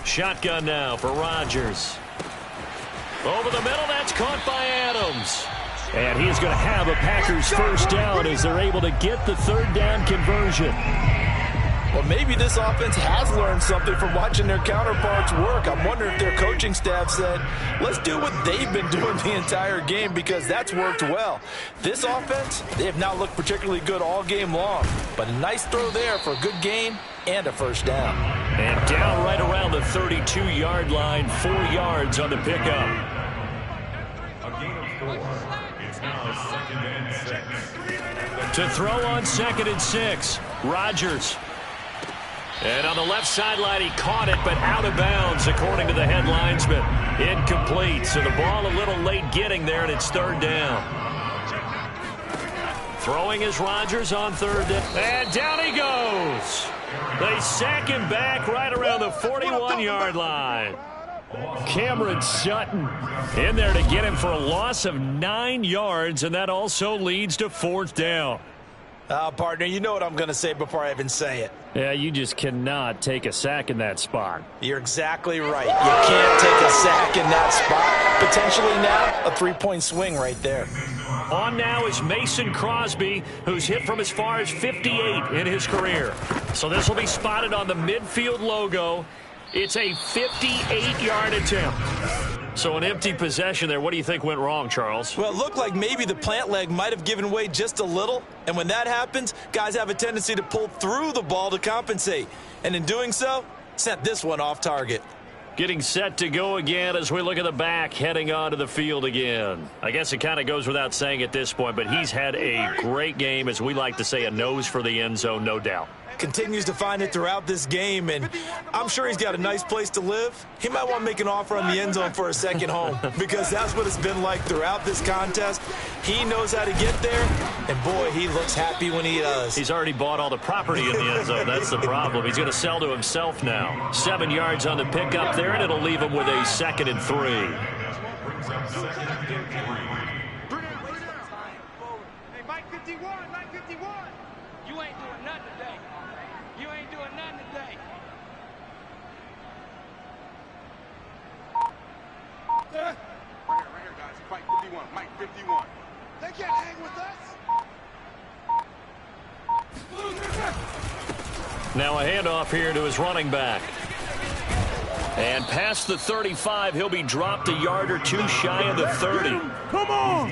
Shotgun now for Rodgers. Over the middle, that's caught by Adams. And he's going to have a Packers first down as they're able to get the 3rd down conversion. Well, maybe this offense has learned something from watching their counterparts work. I'm wondering if their coaching staff said, let's do what they've been doing the entire game, because that's worked well. This offense, they have not looked particularly good all game long, but a nice throw there for a good gain and a first down. And down right around the 32-yard line, 4 yards on the pickup. A gain of 4. It's now 2nd and 6. To throw on 2nd and 6, Rodgers. And on the left sideline, he caught it, but out of bounds, according to the head linesman. Incomplete, so the ball a little late getting there, and it's 3rd down. Throwing is Rodgers on 3rd down, and down he goes. They sack him back right around the 41-yard line. Cameron Sutton in there to get him for a loss of 9 yards, and that also leads to 4th down. Partner, you know what I'm going to say before I even say it. Yeah, you just cannot take a sack in that spot. You're exactly right. You can't take a sack in that spot. Potentially now, a 3-point swing right there. On now is Mason Crosby, who's hit from as far as 58 in his career. So this will be spotted on the midfield logo. It's a 58-yard attempt. So an empty possession there. What do you think went wrong, Charles? Well, it looked like maybe the plant leg might have given way just a little. And when that happens, guys have a tendency to pull through the ball to compensate. And in doing so, sent this one off target. Getting set to go again as we look at the back heading onto the field again. I guess it kind of goes without saying at this point, but he's had a great game, as we like to say, a nose for the end zone, no doubt. Continues to find it throughout this game, and I'm sure he's got a nice place to live. He might want to make an offer on the end zone for a second home, because that's what it's been like throughout this contest. He knows how to get there, and boy, he looks happy when he does. He's already bought all the property in the end zone. That's the problem. He's going to sell to himself now. 7 yards on the pickup there, and it'll leave him with a 2nd and 3. Brings up 2nd and 3. Hey, Mike 51, Mike 51. You ain't doing nothing today. You ain't doing nothing today. Right here, guys. Mike 51, Mike 51. They can't hang with us. Now a handoff here to his running back. And past the 35, he'll be dropped a yard or two shy of the 30. Come on!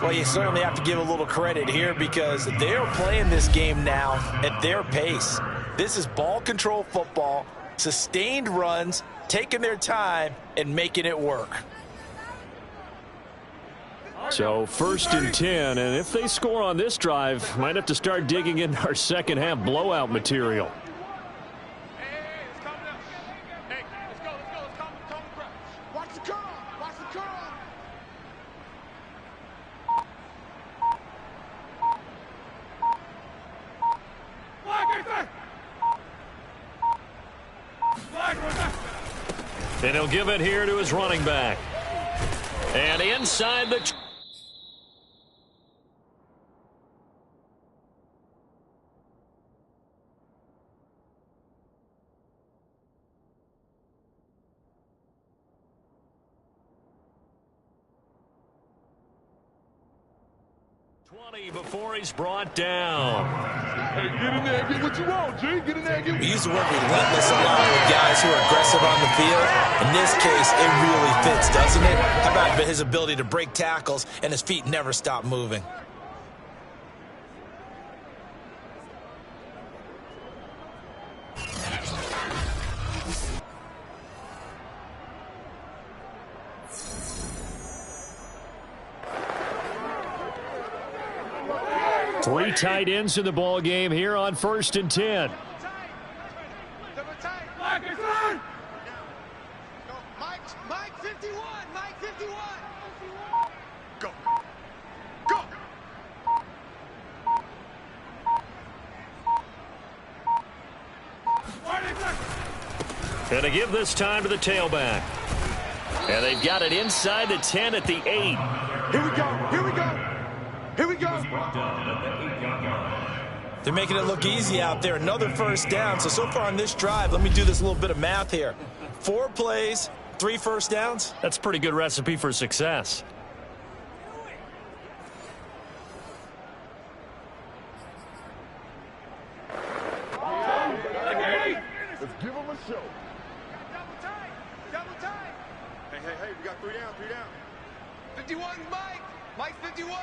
Well, you certainly have to give a little credit here, because they're playing this game now at their pace. This is ball control football. Sustained runs, taking their time, and making it work. So 1st and 10, and if they score on this drive, might have to start digging into our second half blowout material. Hey, it's coming up. Hey, let's go. Let's calm the crowd. Watch the curl. Watch the curl. And he'll give it here to his running back. And inside the... before he's brought down. Hey, get in there and get what you want, G. Get in there and get what We use the word relentless a lot with guys who are aggressive on the field. In this case, it really fits, doesn't it? How about his ability to break tackles and his feet never stop moving? Three tight ends in the ball game here on 1st and 10. Mike 51. Mike 51. Go. Go. And to give this time to the tailback. And they've got it inside the 10 at the 8. Here we go. Here we go. Here we go. They're making it look easy out there. Another first down. So far on this drive, let me do this little bit of math here. 4 plays, 3 first downs. That's a pretty good recipe for success. Let's give him a show. Double tight. Double tight. Hey, we got 3 down, 3 down. 51's Mike. Mike 51.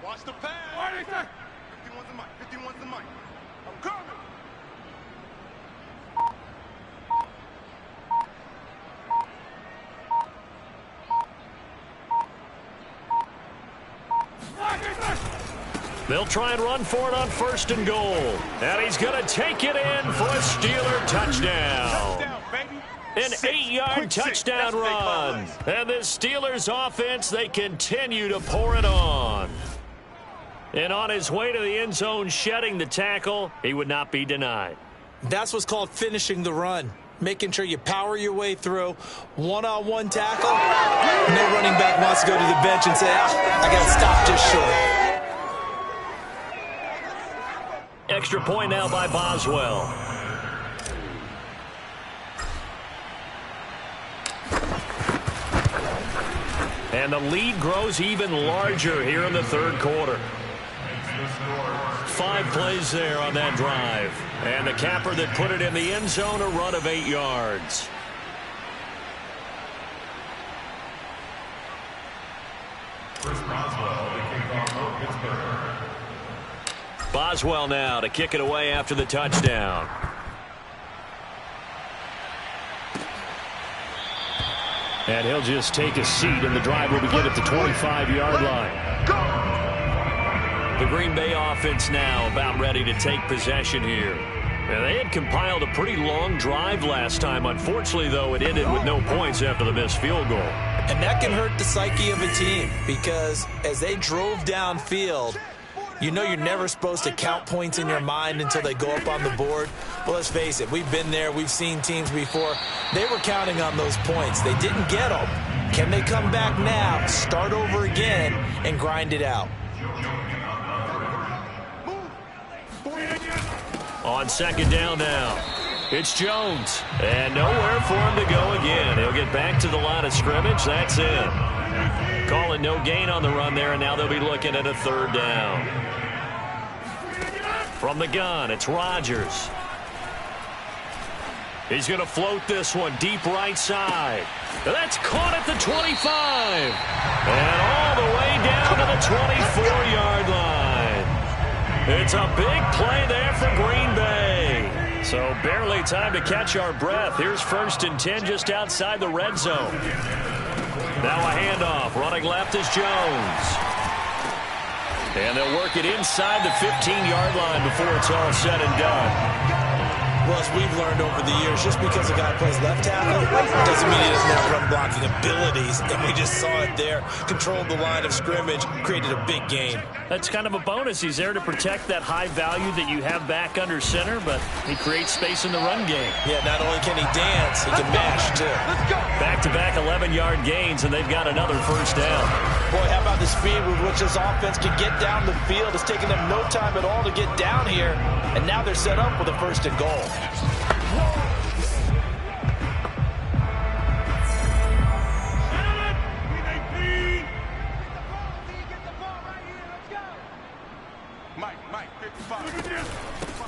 Watch the pass. What do you say? 51's the Mike. 51's the Mike. I'm coming. They'll try and run for it on 1st and goal. And he's going to take it in for a Steeler touchdown. An 8-yard touchdown run. And the Steelers offense, they continue to pour it on. And on his way to the end zone, shedding the tackle, he would not be denied. That's what's called finishing the run. Making sure you power your way through. One-on-one tackle. No running back wants to go to the bench and say, I got to stop just short. Extra point now by Boswell. And the lead grows even larger here in the 3rd quarter. 5 plays there on that drive. And the capper that put it in the end zone, a run of 8 yards. Chris Boswell, the kickoff for Pittsburgh. Boswell now to kick it away after the touchdown. And he'll just take a seat, and the drive will begin at the 25-yard line. The Green Bay offense now about ready to take possession here. And they had compiled a pretty long drive last time. Unfortunately, though, it ended with no points after the missed field goal. And that can hurt the psyche of a team because as they drove downfield, you know you're never supposed to count points in your mind until they go up on the board. Well, let's face it, we've been there. We've seen teams before. They were counting on those points. They didn't get them. Can they come back now, start over again, and grind it out? On 2nd down now, it's Jones. And nowhere for him to go again. He'll get back to the line of scrimmage. That's it. Calling no gain on the run there, and now they'll be looking at a 3rd down. From the gun, it's Rodgers. He's going to float this one deep right side. That's caught at the 25. And all the way down to the 24-yard line. It's a big play there for Green Bay. So barely time to catch our breath. Here's 1st and 10 just outside the red zone. Now a handoff. Running left is Jones. And they'll work it inside the 15-yard line before it's all said and done. Well, as we've learned over the years, just because a guy plays left tackle doesn't mean he doesn't have run blocking abilities. And we just saw it there. Controlled the line of scrimmage, created a big gain. That's kind of a bonus. He's there to protect that high value that you have back under center, but he creates space in the run game. Yeah, not only can he dance, he can mash, too. Back-to-back 11-yard gains, and they've got another first down. Boy, how about the speed with which this offense can get down the field? It's taken them no time at all to get down here, and now they're set up with a 1st and goal.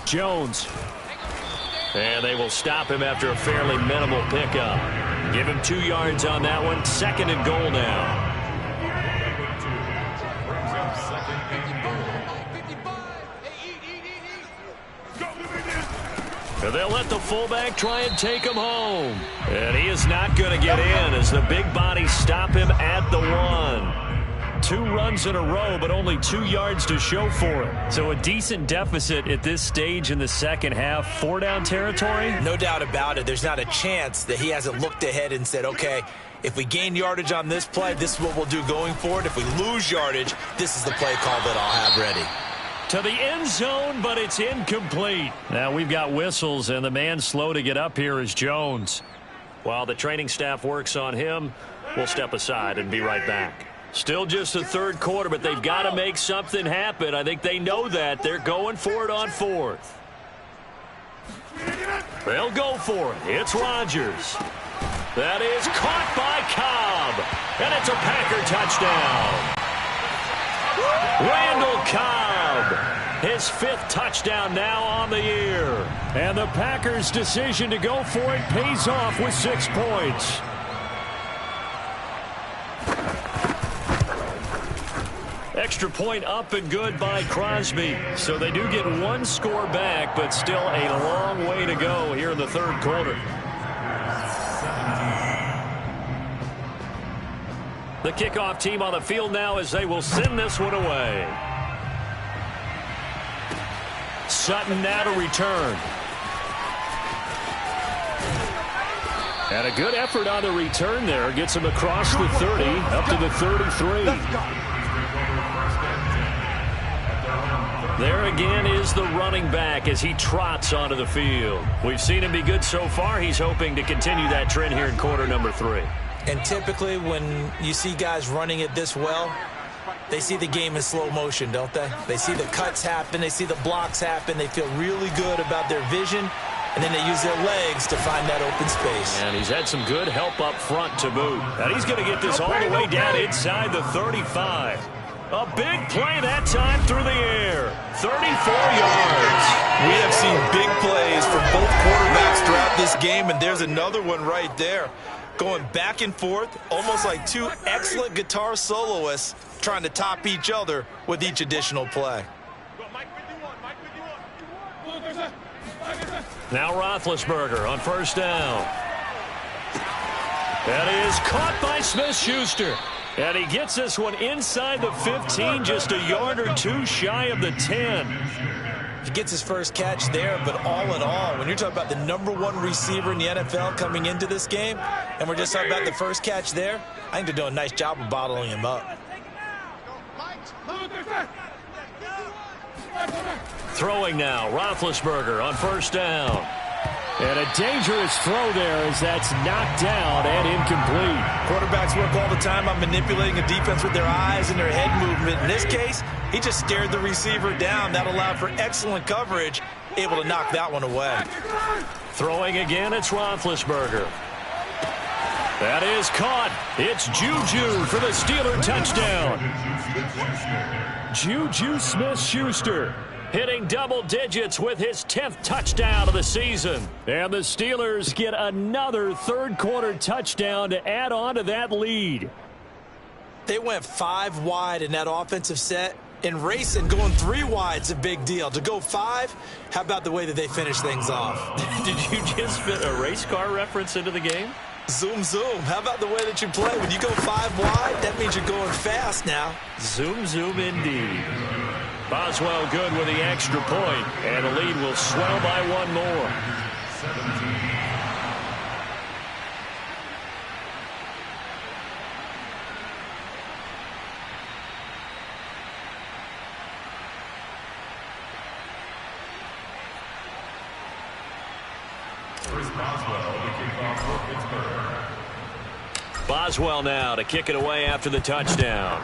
Jones. And they will stop him after a fairly minimal pickup. Give him 2 yards on that one. 2nd and goal now. And they'll let the fullback try and take him home. And he is not going to get in as the big bodies stop him at the 1. 2 runs in a row, but only 2 yards to show for it. So a decent deficit at this stage in the second half. 4-down territory? No doubt about it. There's not a chance that he hasn't looked ahead and said, okay, if we gain yardage on this play, this is what we'll do going forward. If we lose yardage, this is the play call that I'll have ready. To the end zone, but it's incomplete. Now we've got whistles, and the man slow to get up here is Jones. While the training staff works on him, we'll step aside and be right back. Still just the 3rd quarter, but they've got to make something happen. I think they know that. They're going for it on 4th. They'll go for it. It's Rodgers. That is caught by Cobb. And it's a Packer touchdown. Randall Cobb, his 5th touchdown now on the year. And the Packers' decision to go for it pays off with 6 points. Extra point up and good by Crosby. So they do get 1 score back, but still a long way to go here in the 3rd quarter. The kickoff team on the field now as they will send this one away. Sutton now to return. And a good effort on the return there. Gets him across the 30, up to the 33. There again is the running back as he trots onto the field. We've seen him be good so far. He's hoping to continue that trend here in quarter number 3. And typically when you see guys running it this well, they see the game in slow motion, don't they? They see the cuts happen. They see the blocks happen. They feel really good about their vision. And then they use their legs to find that open space. And he's had some good help up front to boot. And he's going to get this all the way down inside the 35. A big play that time through the air. 34 yards. We have seen big plays from both quarterbacks throughout this game, and there's another one right there. Going back and forth, almost like 2 excellent guitar soloists trying to top each other with each additional play. Now Roethlisberger on 1st down. That is caught by Smith-Schuster. And he gets this one inside the 15, just a yard or 2 shy of the 10. He gets his first catch there, but all in all, when you're talking about the #1 receiver in the NFL coming into this game, and we're just talking about the first catch there, I think they're doing a nice job of bottling him up. Throwing now, Roethlisberger on 1st down. And a dangerous throw there as that's knocked down and incomplete. Quarterbacks work all the time on manipulating a defense with their eyes and their head movement. In this case, he just stared the receiver down. That allowed for excellent coverage, able to knock that one away. Throwing again, it's Roethlisberger. That is caught. It's Juju for the Steeler touchdown. Juju Smith-Schuster hitting double digits with his 10th touchdown of the season. And the Steelers get another 3rd quarter touchdown to add on to that lead. They went 5 wide in that offensive set, In racing, going 3 wide's a big deal. To go 5, how about the way that they finish things off? Did you just fit a race car reference into the game? Zoom, zoom. How about the way that you play? When you go 5 wide, that means you're going fast now. Zoom, zoom indeed. Boswell good with the extra point, and the lead will swell by 1 more. 17. Boswell now to kick it away after the touchdown.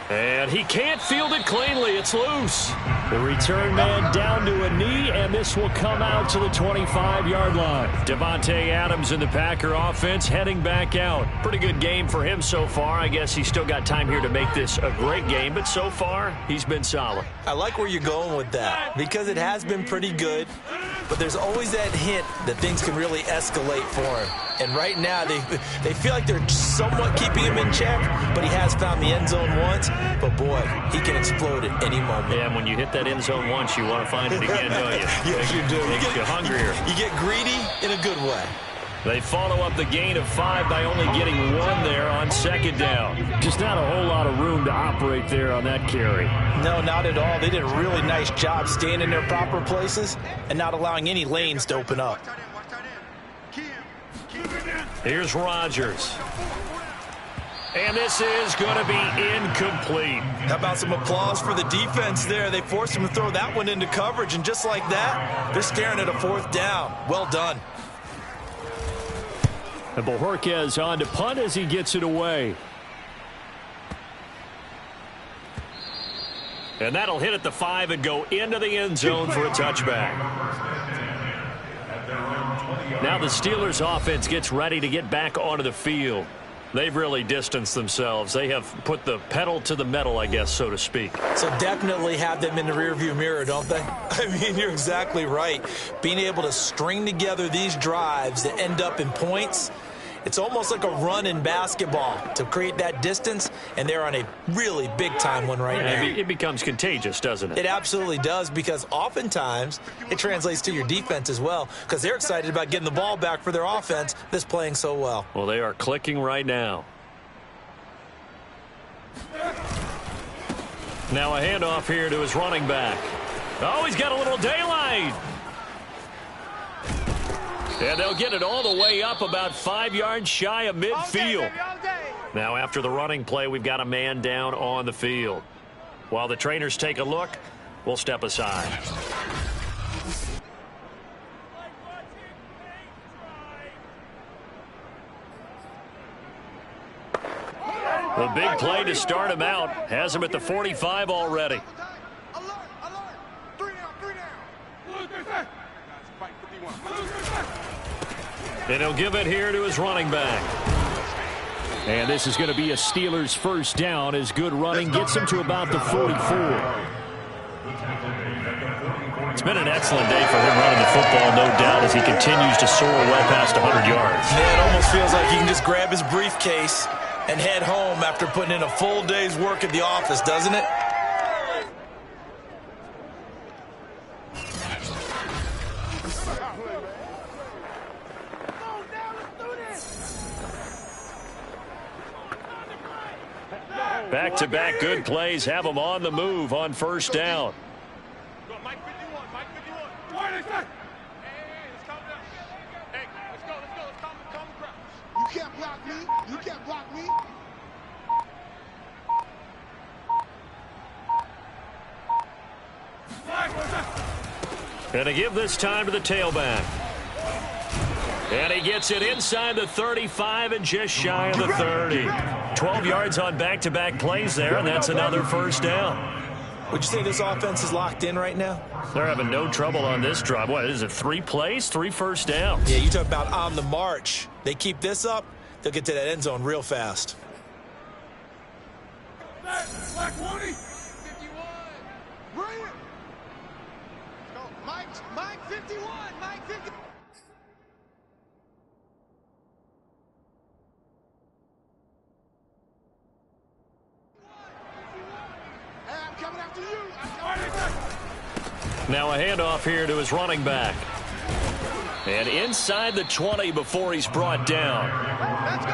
And he can't field it cleanly. It's loose. The return man down to a knee, and this will come out to the 25-yard line. Devontae Adams in the Packer offense heading back out. Pretty good game for him so far. I guess he's still got time here to make this a great game, but so far he's been solid. I like where you're going with that because it has been pretty good, but there's always that hint that things can really escalate for him. And right now, they feel like they're somewhat keeping him in check, but he has found the end zone once. But, boy, he can explode at any moment. Yeah, when you hit that end zone once, you want to find it again, don't you? Yes, you do. Makes you hungrier. You get greedy in a good way. They follow up the gain of 5 by only getting 1 there on second down. Just not a whole lot of room to operate there on that carry. No, not at all. They did a really nice job staying in their proper places and not allowing any lanes to open up. Here's Rodgers. And this is going to be incomplete. How about some applause for the defense there? They forced him to throw that one into coverage, and just like that, they're staring at a 4th down. Well done. And Bojorquez on to punt as he gets it away. And that'll hit at the 5 and go into the end zone for a touchback. Now the Steelers offense gets ready to get back onto the field. They've really distanced themselves. They have put the pedal to the metal, I guess, so to speak. So definitely have them in the rearview mirror, don't they? I mean, you're exactly right. Being able to string together these drives that end up in points, it's almost like a run in basketball to create that distance, and they're on a really big-time one right now. It becomes contagious, doesn't it? It absolutely does, because oftentimes it translates to your defense as well, because they're excited about getting the ball back for their offense that's playing so well. Well, they are clicking right now. Now a handoff here to his running back. Oh, he's got a little daylight. And they'll get it all the way up about 5 yards shy of midfield. Now after the running play, we've got a man down on the field. While the trainers take a look, we'll step aside. The big play to start him out has him at the 45 already. And he'll give it here to his running back. And this is going to be a Steelers first down as good running gets him to about the 44. It's been an excellent day for him running the football, no doubt, as he continues to soar well past 100 yards. Yeah, it almost feels like he can just grab his briefcase and head home after putting in a full day's work at the office, doesn't it? Back-to-back good plays have them on the move on first down. Mike 51, Mike 51. Hey, let's calm down. Hey, let's go. Let's calm the crowd. You can't block me. You can't block me. And to give this time to the tailback. And he gets it inside the 35 and just shy of the 30. 12 yards on back-to-back plays there, and that's another first down. Would you say this offense is locked in right now? They're having no trouble on this drive. What is it, 3 plays, 3 first downs? Yeah, you talk about on the march. They keep this up, they'll get to that end zone real fast. Black 20. 51. Bring it. Go, Mike 51. Mike 51. Now a handoff here to his running back. And inside the 20 before he's brought down. Let's go.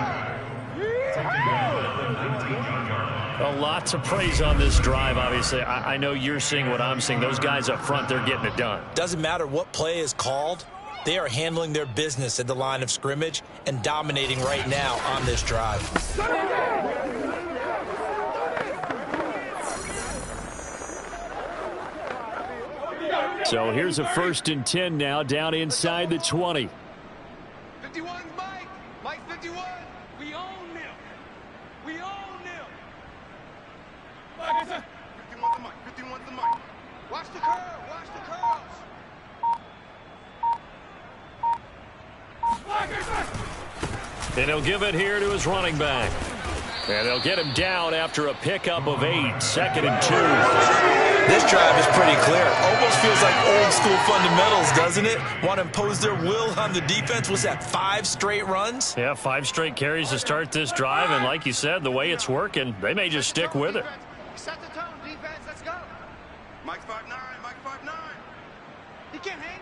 A lot to praise on this drive, obviously. I know you're seeing what I'm seeing. Those guys up front, they're getting it done. Doesn't matter what play is called. They are handling their business at the line of scrimmage and dominating right now on this drive. So here's a 1st and 10 now, down inside the 20. 51's Mike. Mike 51. We own them. We own them. 51's the Mike. 51's the Mike. Watch the curl. Watch the curls. And he'll give it here to his running back. And they'll get him down after a pickup of 8, 2nd and 2. This drive is pretty clear. Almost feels like old school fundamentals, doesn't it? Want to impose their will on the defense. Was that 5 straight runs? Yeah, 5 straight carries to start this drive. And like you said, the way it's working, they may just stick with it. Set the tone, defense. Let's go. Mike's 5'9". Mike's 5'9". He can't hang.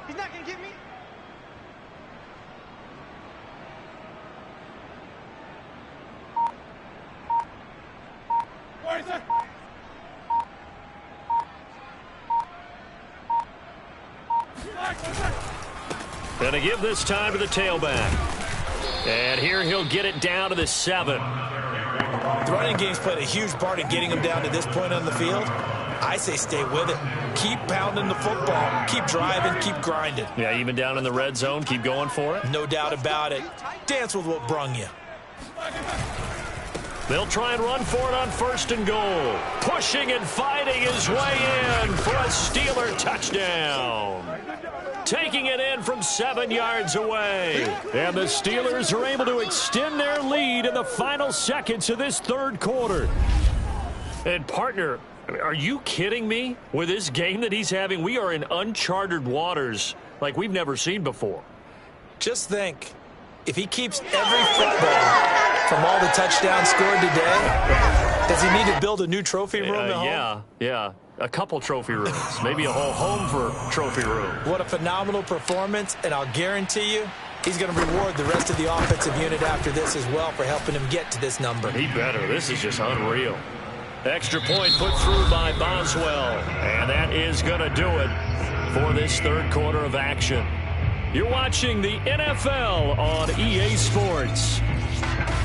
He's not going to get me. Going to give this time to the tailback. And here he'll get it down to the 7. The running game's played a huge part in getting him down to this point on the field. I say stay with it. Keep pounding the football. Keep driving. Keep grinding. Yeah, even down in the red zone, keep going for it. No doubt about it. Dance with what brung you. They'll try and run for it on 1st and goal. Pushing and fighting his way in for a Steeler touchdown. Taking it in from 7 yards away. And the Steelers are able to extend their lead in the final seconds of this 3rd quarter. And partner, are you kidding me? With this game that he's having, we are in uncharted waters like we've never seen before. Just think, if he keeps every football from all the touchdowns scored today, does he need to build a new trophy room at home? Yeah. A couple trophy rooms. Maybe a whole home for trophy room. What a phenomenal performance, and I'll guarantee you he's going to reward the rest of the offensive unit after this as well for helping him get to this number. He better. This is just unreal. Extra point put through by Boswell, and that is going to do it for this 3rd quarter of action. You're watching the NFL on EA Sports.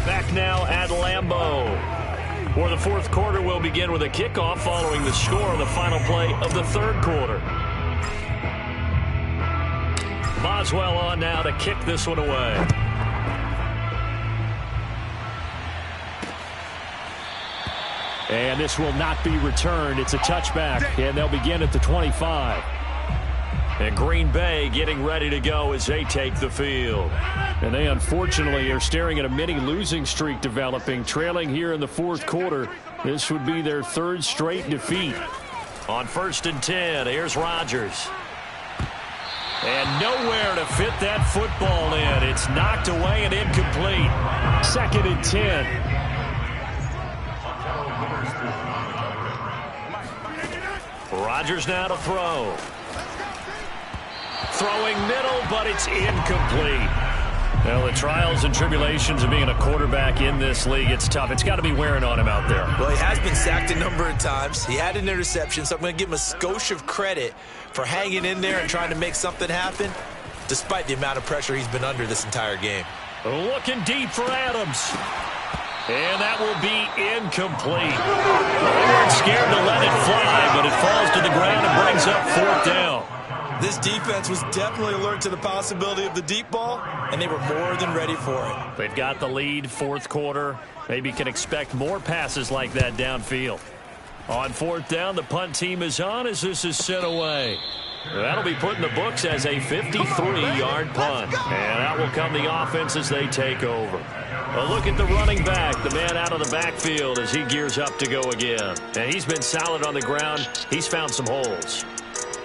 Back now at Lambeau, where the 4th quarter will begin with a kickoff following the score on the final play of the 3rd quarter. Boswell on now to kick this one away. And this will not be returned. It's a touchback, and they'll begin at the 25. And Green Bay getting ready to go as they take the field. And they unfortunately are staring at a mini losing streak developing, trailing here in the 4th quarter. This would be their 3rd straight defeat. On 1st and 10, here's Rodgers. And nowhere to fit that football in. It's knocked away and incomplete. 2nd and 10. Rodgers now to throw. Throwing middle, but it's incomplete. Well, the trials and tribulations of being a quarterback in this league, it's tough. It's got to be wearing on him out there. Well, he has been sacked a number of times. He had an interception, so I'm going to give him a skosh of credit for hanging in there and trying to make something happen, despite the amount of pressure he's been under this entire game. Looking deep for Adams. And that will be incomplete. They weren't scared to let it fly, but it falls to the ground and brings up 4th down. This defense was definitely alert to the possibility of the deep ball, and they were more than ready for it. They've got the lead, 4th quarter. Maybe can expect more passes like that downfield. On 4th down, the punt team is on as this is sent away. That'll be put in the books as a 53-yard punt. And out will come the offense as they take over. A look at the running back, the man out of the backfield as he gears up to go again. And he's been solid on the ground. He's found some holes.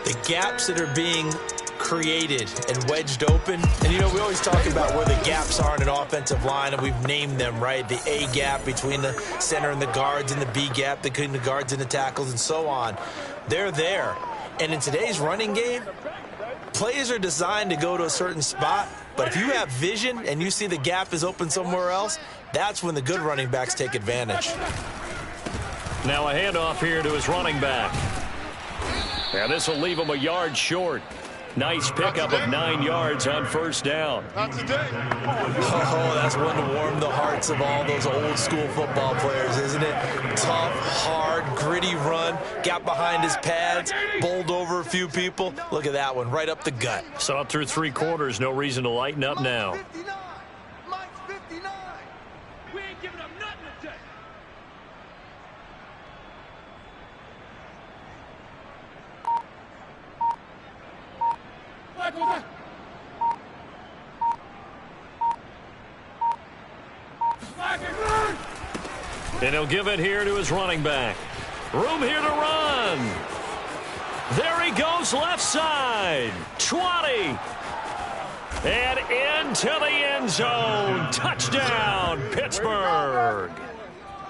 The gaps that are being created and wedged open. And, you know, we always talk about where the gaps are in an offensive line, and we've named them, right? The A gap between the center and the guards, and the B gap between the guards and the tackles, and so on. They're there. And in today's running game, plays are designed to go to a certain spot, but if you have vision and you see the gap is open somewhere else, that's when the good running backs take advantage. Now a handoff here to his running back. And this will leave him a yard short. Nice pickup of 9 yards on first down. Not today. Oh, that's one to warm the hearts of all those old school football players, isn't it? Tough, hard, gritty run, got behind his pads, bowled over a few people. Look at that one, right up the gut. Saw it through 3 quarters, no reason to lighten up now. Mike's 59. Mike's 59. We ain't giving up nothing today. And he'll give it here to his running back. Room here to run. There he goes, left side. 20. And into the end zone. Touchdown, Pittsburgh.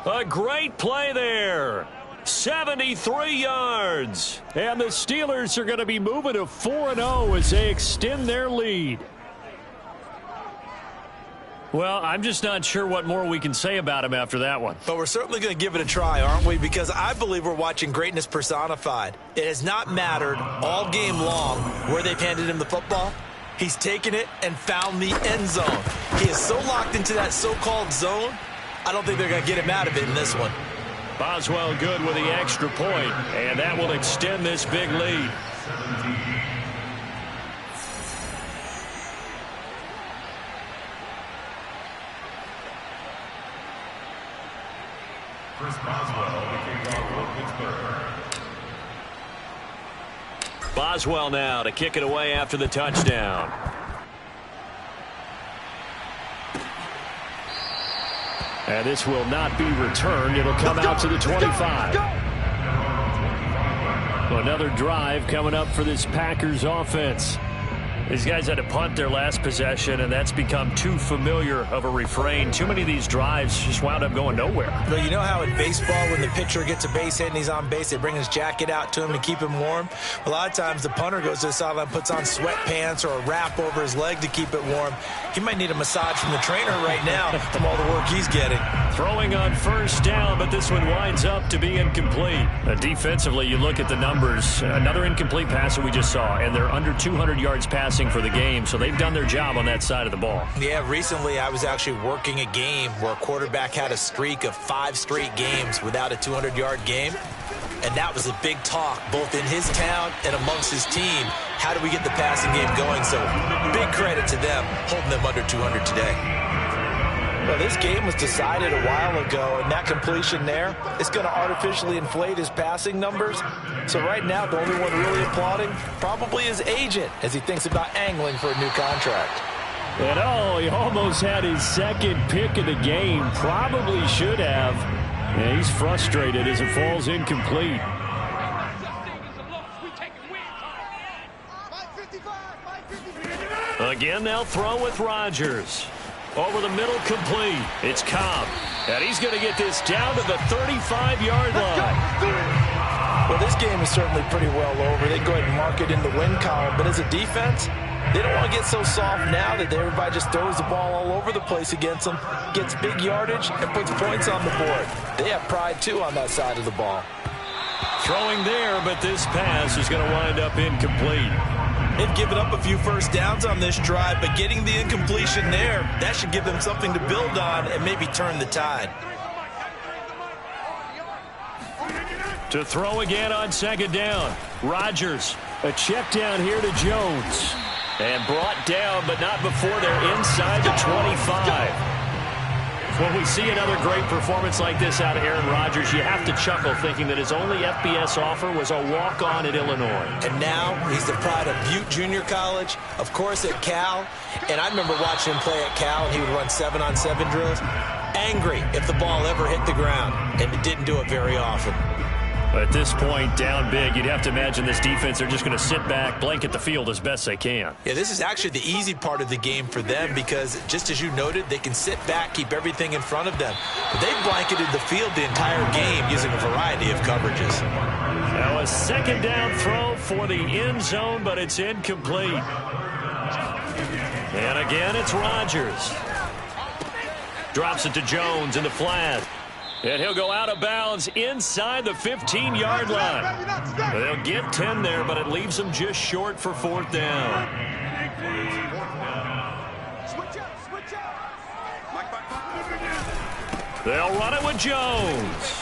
A great play there. 73 yards. And the Steelers are going to be moving to 4-0 as they extend their lead. Well, I'm just not sure what more we can say about him after that one. But we're certainly going to give it a try, aren't we? Because I believe we're watching greatness personified. It has not mattered all game long where they've handed him the football. He's taken it and found the end zone. He is so locked into that so-called zone, I don't think they're going to get him out of it in this one. Boswell good with the extra point, and that will extend this big lead. Chris Boswell, the kickoff for Pittsburgh. Boswell now to kick it away after the touchdown. And this will not be returned. It'll come out to the 25. Another drive coming up for this Packers offense. These guys had to punt their last possession, and that's become too familiar of a refrain. Too many of these drives just wound up going nowhere. But you know how in baseball, when the pitcher gets a base hit and he's on base, they bring his jacket out to him to keep him warm? A lot of times the punter goes to the sideline, puts on sweatpants or a wrap over his leg to keep it warm. He might need a massage from the trainer right now from all the work he's getting. Throwing on first down, but this one winds up to be incomplete. Defensively, you look at the numbers. Another incomplete pass that we just saw, and they're under 200 yards passing for the game, so they've done their job on that side of the ball. Yeah, recently I was actually working a game where a quarterback had a streak of 5 straight games without a 200-yard game, and that was a big talk both in his town and amongst his team. How do we get the passing game going? So big credit to them holding them under 200 today. Well, this game was decided a while ago, and that completion there is going to artificially inflate his passing numbers. So right now, the only one really applauding probably his agent as he thinks about angling for a new contract. And he almost had his second pick of the game. Probably should have. Yeah, he's frustrated as it falls incomplete. Again, they'll throw with Rodgers. Over the middle, complete. It's Cobb. And he's going to get this down to the 35-yard line. Well, this game is certainly pretty well over. They go ahead and mark it in the win column. But as a defense, they don't want to get so soft now that everybody just throws the ball all over the place against them, gets big yardage, and puts points on the board. They have pride, too, on that side of the ball. Throwing there, but this pass is going to wind up incomplete. They've given up a few first downs on this drive, but getting the incompletion there, that should give them something to build on and maybe turn the tide. To throw again on second down. Rodgers, a check down here to Jones. And brought down, but not before they're inside the 25. When we see another great performance like this out of Aaron Rodgers, you have to chuckle thinking that his only FBS offer was a walk-on at Illinois. And now he's the pride of Butte Junior College, of course at Cal. And I remember watching him play at Cal, and he would run 7-on-7 drills. Angry if the ball ever hit the ground, and it didn't do it very often. At this point, down big, you'd have to imagine this defense, they're just going to sit back, blanket the field as best they can. Yeah, this is actually the easy part of the game for them because, just as you noted, they can sit back, keep everything in front of them. But they've blanketed the field the entire game using a variety of coverages. Now a second down throw for the end zone, but it's incomplete. And again, it's Rodgers. Drops it to Jones in the flat. And he'll go out of bounds inside the 15-yard line. They'll get 10 there, but it leaves them just short for fourth down. They'll run it with Jones.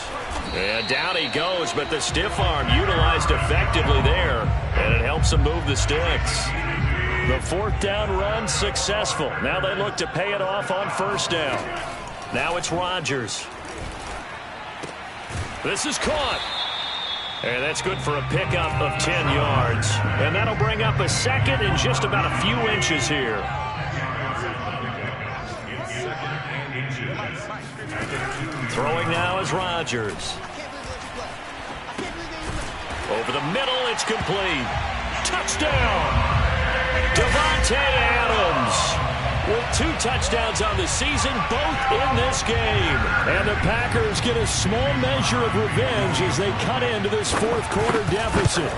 And down he goes, but the stiff arm utilized effectively there, and it helps them move the sticks. The fourth down run successful. Now they look to pay it off on first down. Now it's Rodgers. This is caught. And that's good for a pickup of 10 yards. And that'll bring up a second and just about a few inches here. Throwing now is Rodgers. Over the middle, it's complete. Touchdown! Davante Adams with 2 touchdowns on the season, both in this game. And the Packers get a small measure of revenge as they cut into this fourth quarter deficit.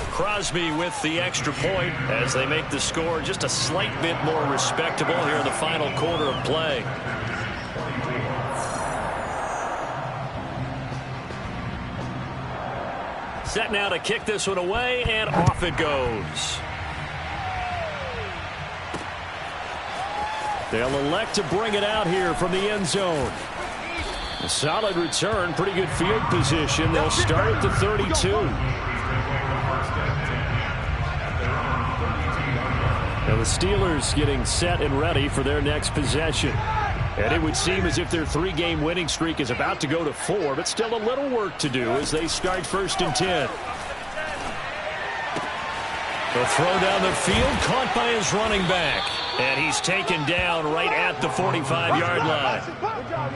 Crosby with the extra point as they make the score just a slight bit more respectable here in the final quarter of play. Set now to kick this one away, and off it goes. They'll elect to bring it out here from the end zone. A solid return, pretty good field position. They'll start at the 32. Now the Steelers getting set and ready for their next possession. And it would seem as if their 3-game winning streak is about to go to 4, but still a little work to do as they start first and 10. The throw down the field, caught by his running back. And he's taken down right at the 45-yard line.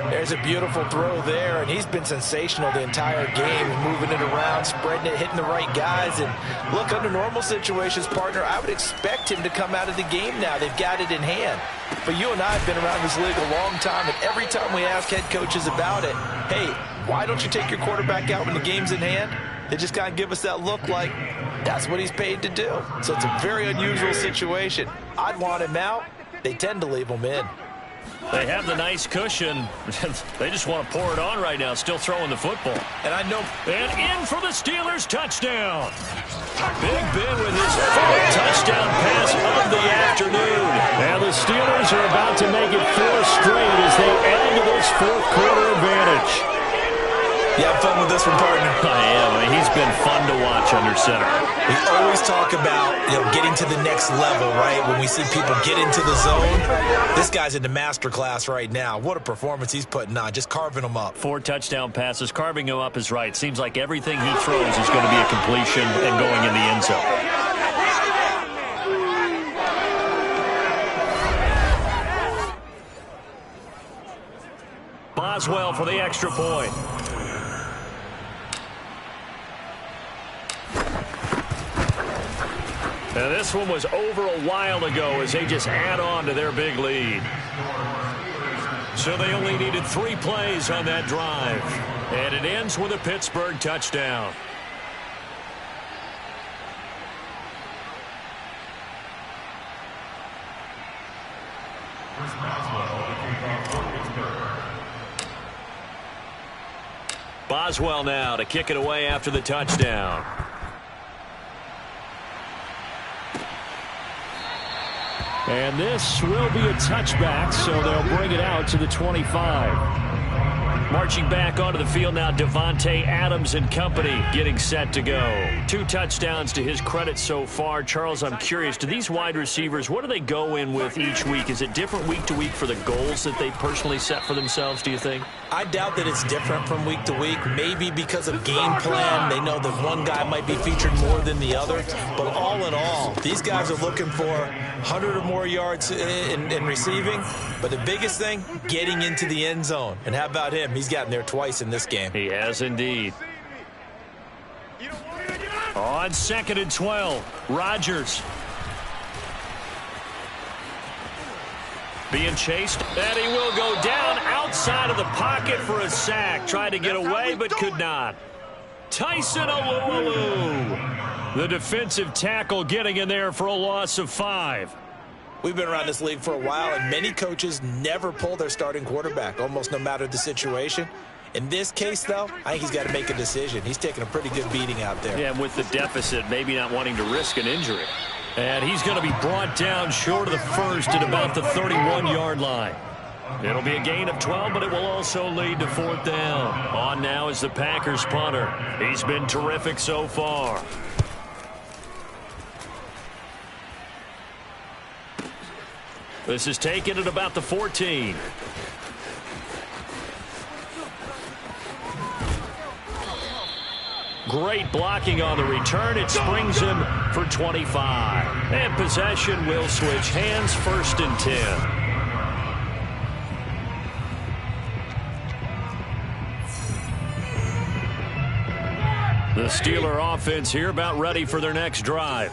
There's a beautiful throw there, and he's been sensational the entire game, moving it around, spreading it, hitting the right guys. And look, under normal situations, partner, I would expect him to come out of the game now. They've got it in hand. But you and I have been around this league a long time, and every time we ask head coaches about it, hey, why don't you take your quarterback out when the game's in hand? They just kind of give us that look like that's what he's paid to do. So it's a very unusual situation. I'd want him out. They tend to leave him in. They have the nice cushion. They just want to pour it on right now, still throwing the football. And I know. And in for the Steelers, touchdown. Big Ben with his 4th touchdown pass of the afternoon. And the Steelers are about to make it 4 straight as they add to this fourth quarter advantage. You have fun with this one, partner? I am. I mean, he's been fun to watch under center. We always talk about, getting to the next level, right? When we see people get into the zone, this guy's in the master class right now. What a performance he's putting on, just carving them up. 4 touchdown passes, carving him up is right. Seems like everything he throws is going to be a completion and going in the end zone. Boswell for the extra point. Now this one was over a while ago as they just add on to their big lead. So they only needed 3 plays on that drive. And it ends with a Pittsburgh touchdown. Boswell now to kick it away after the touchdown. And this will be a touchback, so they'll bring it out to the 25. Marching back onto the field now, Davante Adams and company getting set to go. 2 touchdowns to his credit so far. Charles, I'm curious, do these wide receivers, what do they go in with each week? Is it different week to week for the goals that they personally set for themselves, do you think? I doubt that it's different from week to week. Maybe because of game plan, they know that one guy might be featured more than the other. But all in all, these guys are looking for 100 or more yards in receiving. But the biggest thing, getting into the end zone. And how about him? He's gotten there twice in this game. He has indeed. On 2nd and 12, Rodgers. Being chased, and he will go down outside of the pocket for a sack. Tried to get away, but could not. Tyson Alualu, the defensive tackle, getting in there for a loss of 5. We've been around this league for a while, and many coaches never pull their starting quarterback, almost no matter the situation. In this case, though, I think he's got to make a decision. He's taking a pretty good beating out there. Yeah, and with the deficit, maybe not wanting to risk an injury. And he's going to be brought down short of the first at about the 31-yard line. It'll be a gain of 12, but it will also lead to 4th down. On now is the Packers punter. He's been terrific so far. This is taken at about the 14. Great blocking on the return. It springs him for 25. And possession will switch hands, 1st and 10. The Steeler offense here about ready for their next drive.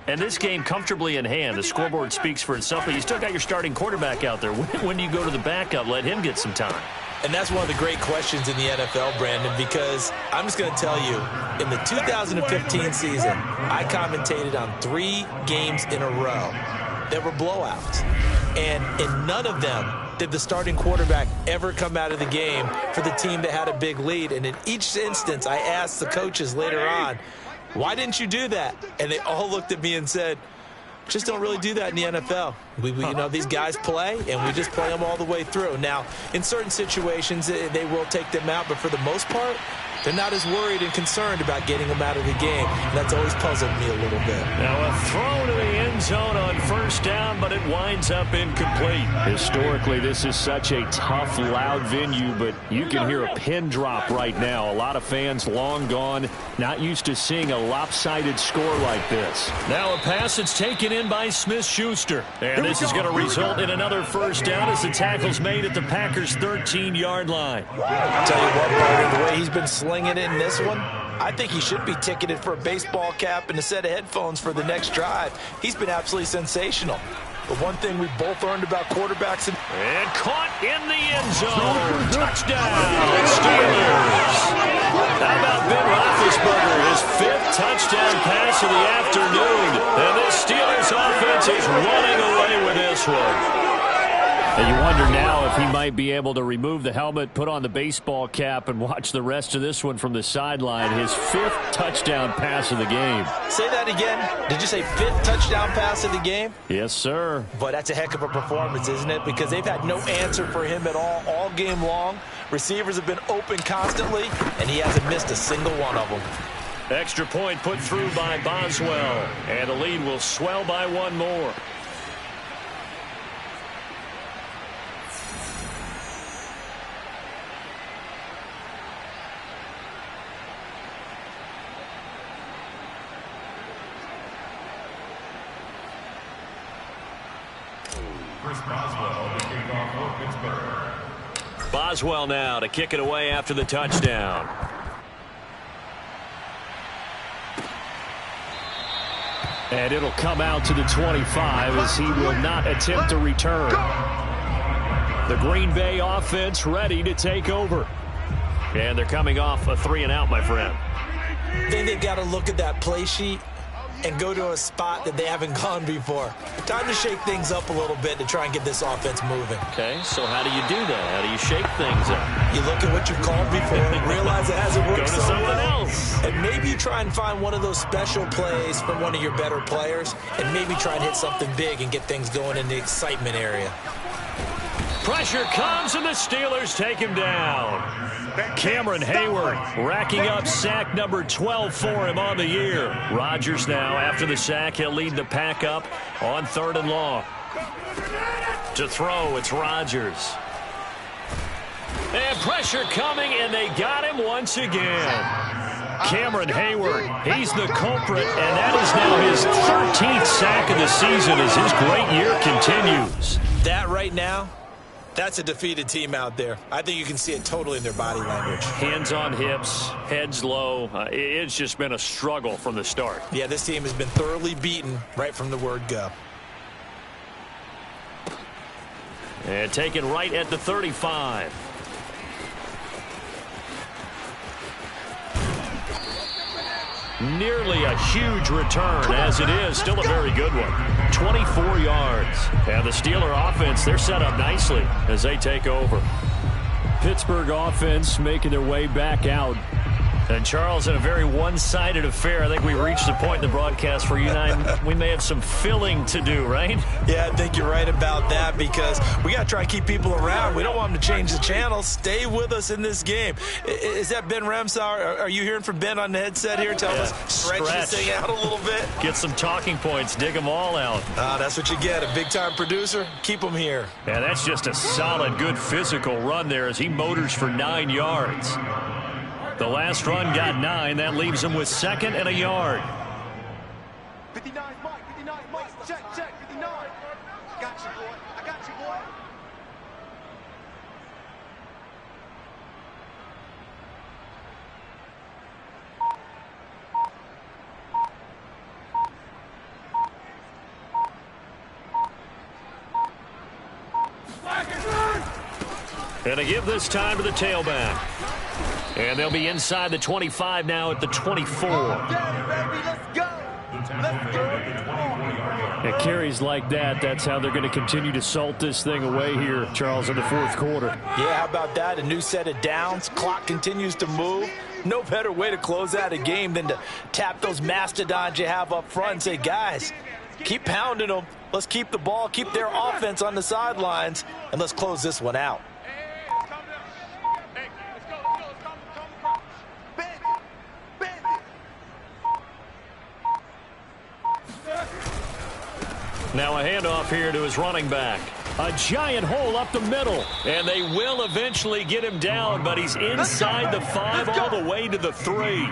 And this game comfortably in hand. The scoreboard speaks for itself, but you still got your starting quarterback out there. When do you go to the backup? Let him get some time. And that's one of the great questions in the NFL, Brandon, because I'm just going to tell you, in the 2015 season, I commentated on 3 games in a row that were blowouts. And in none of them did the starting quarterback ever come out of the game for the team that had a big lead. And in each instance, I asked the coaches later on, why didn't you do that? And they all looked at me and said, just don't really do that in the NFL. These guys play, and we just play them all the way through. Now, in certain situations, they will take them out, but for the most part, they're not as worried and concerned about getting them out of the game. And that's always puzzled me a little bit. Now a throw to the end zone on 1st down, but it winds up incomplete. Historically, this is such a tough, loud venue, but you can hear a pin drop right now. A lot of fans long gone, not used to seeing a lopsided score like this. Now a pass that's taken in by Smith-Schuster. And this is going to result in another 1st down as the tackle's made at the Packers' 13-yard line. I'll tell you what, Barney, the way he's been slinging it in this one, I think he should be ticketed for a baseball cap and a set of headphones for the next drive. He's been absolutely sensational. The one thing we both learned about quarterbacks and caught in the end zone. Touchdown, Steelers. How about Ben Roethlisberger, his 5th touchdown pass of the afternoon. And this Steelers offense is running away with this one. And you wonder now if he might be able to remove the helmet, put on the baseball cap, and watch the rest of this one from the sideline. His 5th touchdown pass of the game. Say that again. Did you say 5th touchdown pass of the game? Yes, sir. But that's a heck of a performance, isn't it? Because they've had no answer for him at all game long. Receivers have been open constantly, and he hasn't missed a single one of them. Extra point put through by Boswell, and the lead will swell by 1 more. Chris Boswell to kick off for Pittsburgh. Boswell now to kick it away after the touchdown. And it'll come out to the 25 as he will not attempt to return. The Green Bay offense ready to take over. And they're coming off a 3-and-out, my friend. I think they've got to look at that play sheet and go to a spot that they haven't gone before. Time to shake things up a little bit to try and get this offense moving. Okay, so how do you do that? How do you shake things up? You look at what you've called before and realize it hasn't worked Go to so something well. else. And maybe you try and find one of those special plays from one of your better players and maybe try and hit something big and get things going in the excitement area. Pressure comes and the Steelers take him down. Cameron Hayward racking up sack number 12 for him on the year. Rodgers now after the sack. He'll lead the pack up on 3rd and long. To throw, it's Rodgers. And pressure coming, and they got him once again. Cameron Hayward, he's the culprit, and that is now his 13th sack of the season as his great year continues. That right now That's a defeated team out there. I think you can see it totally in their body language. Hands on hips, heads low. It's just been a struggle from the start. Yeah, this team has been thoroughly beaten right from the word go. And taken right at the 35. Nearly a huge return, as it is still a very good one. 24 yards. And the Steeler offense, they're set up nicely as they take over. Pittsburgh offense making their way back out. And, Charles, in a very one-sided affair, I think we reached the point in the broadcast where you and I, we may have some filling to do, right? Yeah, I think you're right about that because we got to try and keep people around. We don't want them to change the channel. Stay with us in this game. Is that Ben Ramsauer? Are you hearing from Ben on the headset here? Tell us, stretch this thing out a little bit. Get some talking points. Dig them all out. That's what you get. A big-time producer. Keep them here. Yeah, that's just a solid, good physical run there as he motors for 9 yards. The last run got 9. That leaves him with 2nd and a yard. 59, Mike. 59, Mike. Check. 59. I got you, boy. I got you, boy. And to give this time to the tailback. And they'll be inside the 25 now at the 24. At carries like that, that's how they're going to continue to salt this thing away here, Charles, in the fourth quarter. Yeah, how about that? A new set of downs. Clock continues to move. No better way to close out a game than to tap those mastodons you have up front and say, guys, keep pounding them. Let's keep the ball, keep their offense on the sidelines, and let's close this one out. Now a handoff here to his running back. A giant hole up the middle. And they will eventually get him down, but he's inside the 5 all the way to the 3.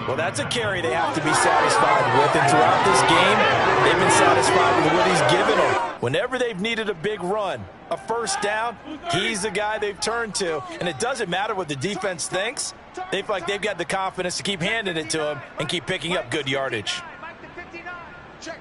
Well, that's a carry they have to be satisfied with. And throughout this game, they've been satisfied with what he's given them. Whenever they've needed a big run, a first down, he's the guy they've turned to. And it doesn't matter what the defense thinks. They feel like they've got the confidence to keep handing it to him and keep picking up good yardage. Check.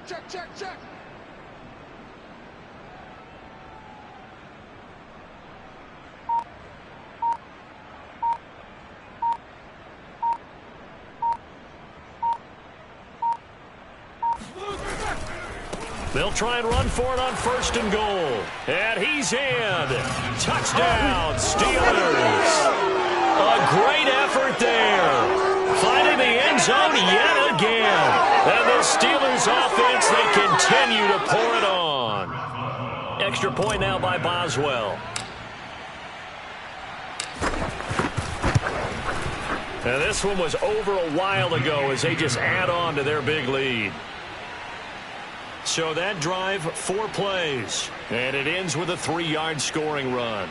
They'll try and run for it on 1st and goal. And he's in. Touchdown, Steelers. A great effort there. Finding the end zone yet again. And the Steelers offense, they continue to pour it on. Extra point now by Boswell. And this one was over a while ago as they just add on to their big lead. So that drive, 4 plays. And it ends with a 3-yard scoring run.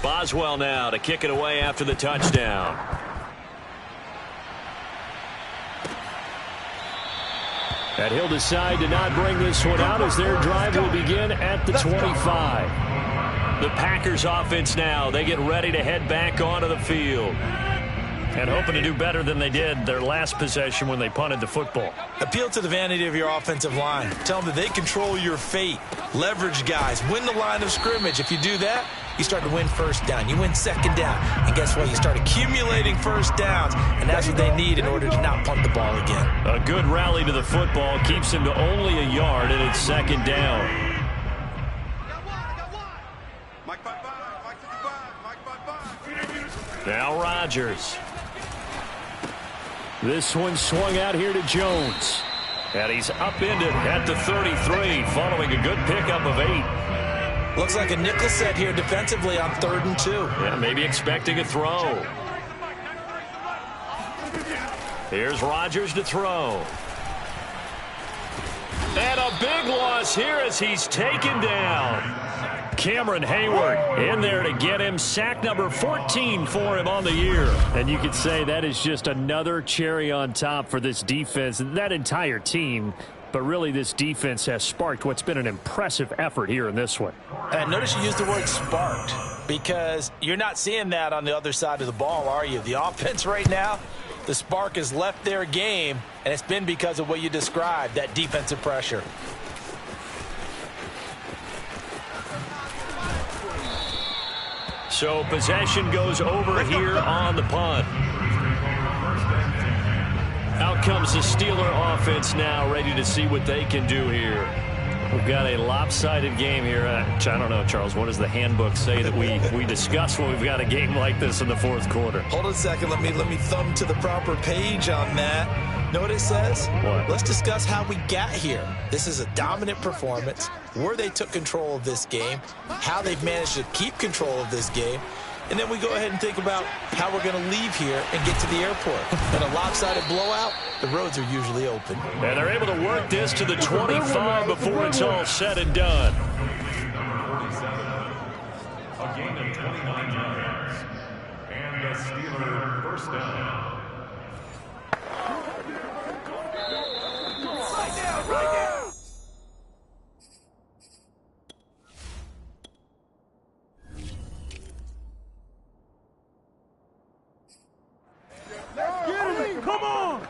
Boswell now to kick it away after the touchdown. And he'll decide to not bring this one out as their drive will begin at the 25. The Packers offense now, they get ready to head back onto the field. And hoping to do better than they did their last possession when they punted the football. Appeal to the vanity of your offensive line. Tell them that they control your fate. Leverage guys. Win the line of scrimmage. If you do that, you start to win first down. You win second down. And guess what? You start accumulating first downs. And that's what they need in order to not punt the ball again. A good rally to the football keeps them to only a yard, and it's second down. Mike 55, Mike 55, Mike 55. Now Rodgers. This one swung out here to Jones. And he's upended at the 33 following a good pickup of 8. Looks like a nickel set here defensively on 3rd and 2. Yeah, maybe expecting a throw. Here's Rodgers to throw. big loss here as he's taken down. Cameron Hayward in there to get him. Sack number 14 for him on the year. And you could say that is just another cherry on top for this defense and that entire team. But really, this defense has sparked what's been an impressive effort here in this one. And notice you used the word sparked, because you're not seeing that on the other side of the ball, are you? The offense right now, the spark has left their game, and it's been because of what you described, that defensive pressure. So possession goes over here on the punt. Out comes the Steeler offense now, ready to see what they can do here. We've got a lopsided game here. I don't know, Charles, what does the handbook say that we discuss when we've got a game like this in the fourth quarter? Hold on a second. Let me thumb to the proper page on that. Know what it says? What? Let's discuss how we got here. This is a dominant performance, where they took control of this game, how they've managed to keep control of this game, and then we go ahead and think about how we're going to leave here and get to the airport. In a lopsided blowout, the roads are usually open. And they're able to work this to the 25 before it's all said and done. A gain of 29 yards. And the Steeler first down. Right now! Get him! Come on!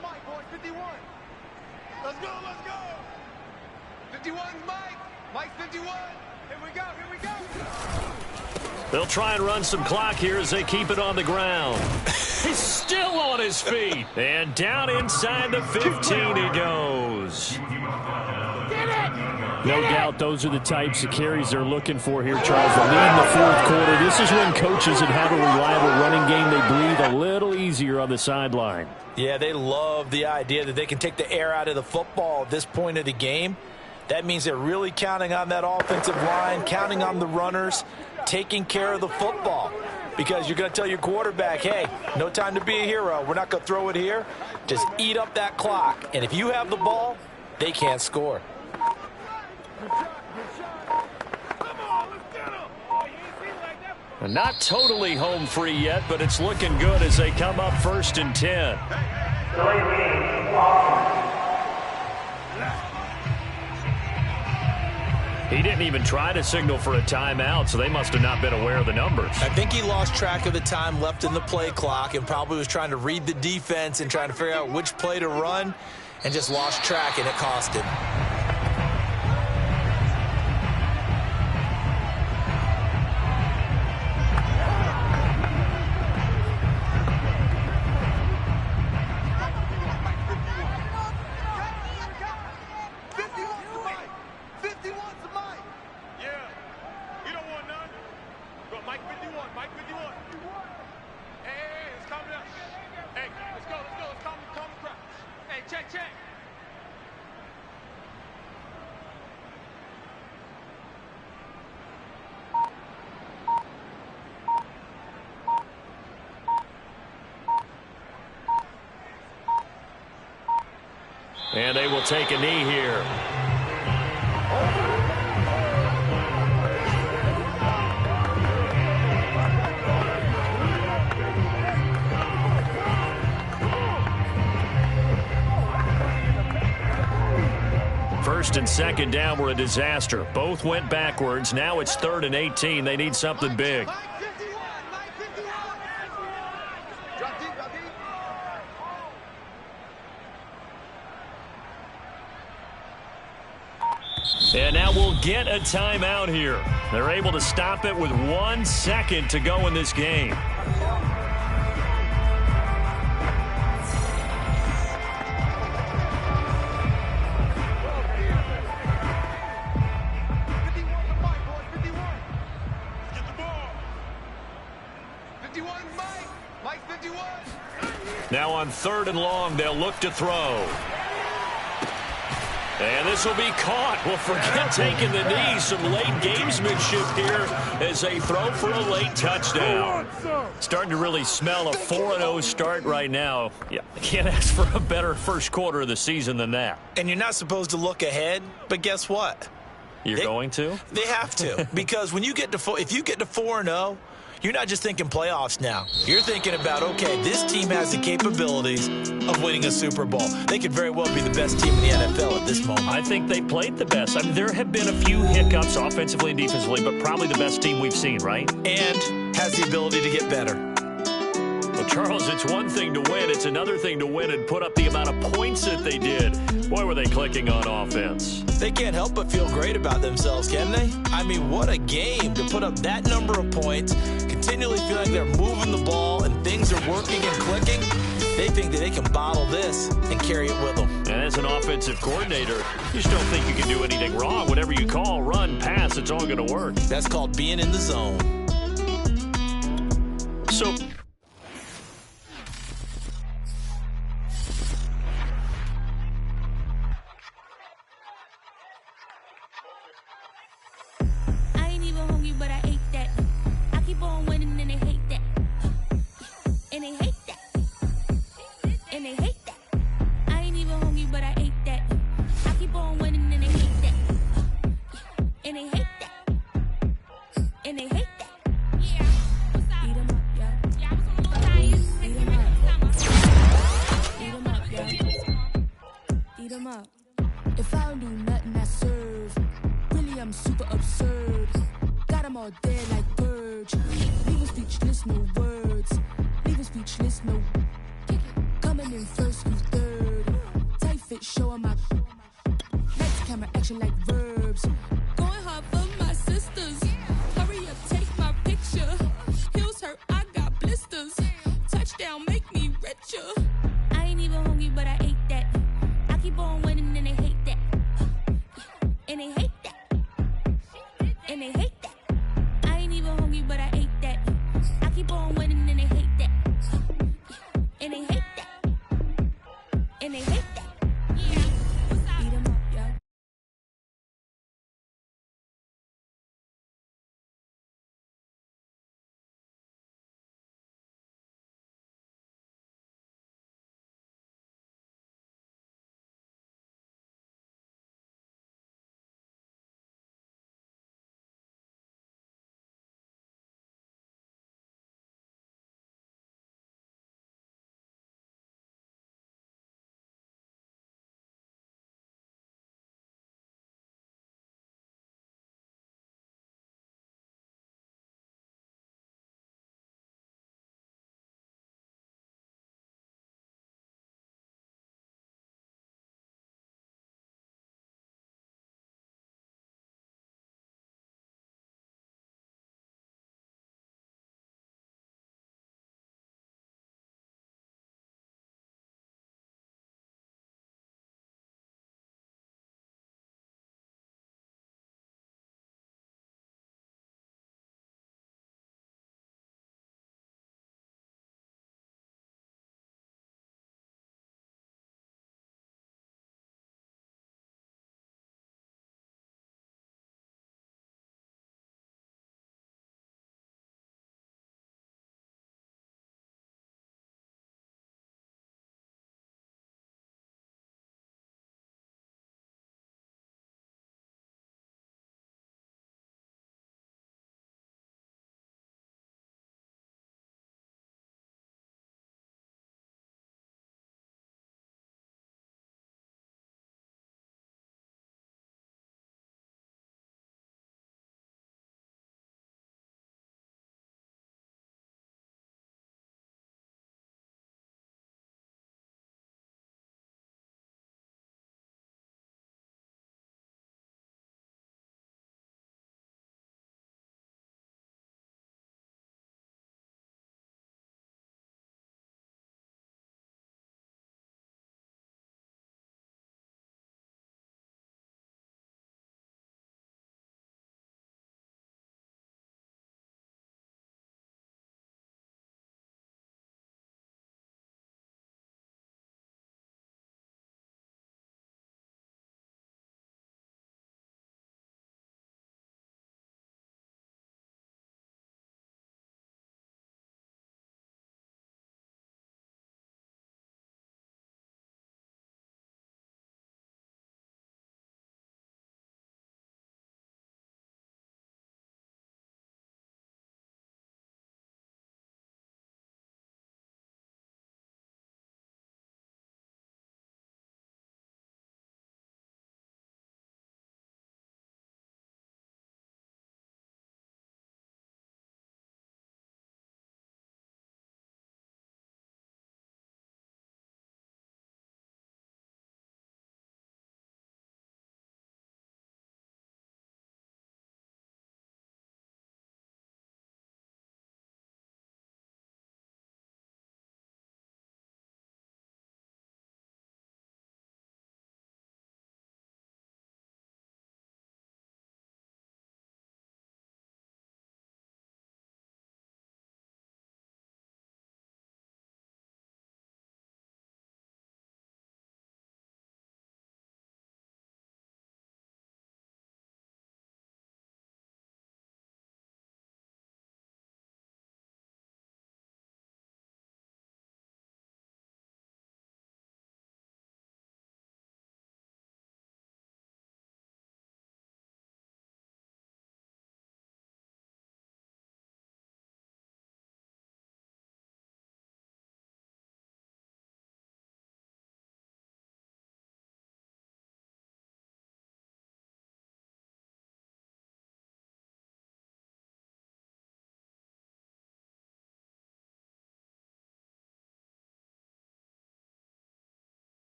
Mike, boy, 51. Let's go, let's go! 51's Mike. Mike's 51. Here we go, here we go. They'll try and run some clock here as they keep it on the ground. He's still on his feet. And down inside the 15 he goes. No doubt those are the types of carries they're looking for here, Charles. The lead in the fourth quarter. This is when coaches that have a reliable running game, they breathe a little easier on the sideline. Yeah, they love the idea that they can take the air out of the football at this point of the game. That means they're really counting on that offensive line, counting on the runners, taking care of the football. Because you're going to tell your quarterback, hey, no time to be a hero. We're not going to throw it here. Just eat up that clock. And if you have the ball, they can't score. And not totally home free yet, but it's looking good as they come up 1st and 10. He didn't even try to signal for a timeout, so they must have not been aware of the numbers. I think he lost track of the time left in the play clock and probably was trying to read the defense and trying to figure out which play to run and just lost track, and it cost him. And they will take a knee here. First and second down were a disaster. Both went backwards. Now it's 3rd and 18. They need something big. And now we'll get a timeout here. They're able to stop it with 1 second to go in this game. Now on 3rd and long, they'll look to throw. And this will be caught. Well, forget taking the knee. Some late gamesmanship here as they throw for a late touchdown. Starting to really smell a 4-0 start right now. Yeah, can't ask for a better first quarter of the season than that. And you're not supposed to look ahead, but guess what? You're going to? They have to. Because when you get to if you get to 4-0, you're not just thinking playoffs now. You're thinking about, okay, this team has the capabilities of winning a Super Bowl. They could very well be the best team in the NFL at this moment. I think they played the best. I mean, there have been a few hiccups offensively and defensively, but probably the best team we've seen, right? And has the ability to get better. Well, Charles, it's one thing to win. It's another thing to win and put up the amount of points that they did. Boy, were they clicking on offense. They can't help but feel great about themselves, can they? I mean, what a game to put up that number of points, continually feeling they're moving the ball and things are working and clicking. They think that they can bottle this and carry it with them. And as an offensive coordinator, you just don't think you can do anything wrong. Whatever you call, run, pass, it's all going to work. That's called being in the zone. So if I don't do nothing, I serve. Really, I'm super absurd. Got them all dead like birds. Leaving speechless, no words. Leaving speechless, no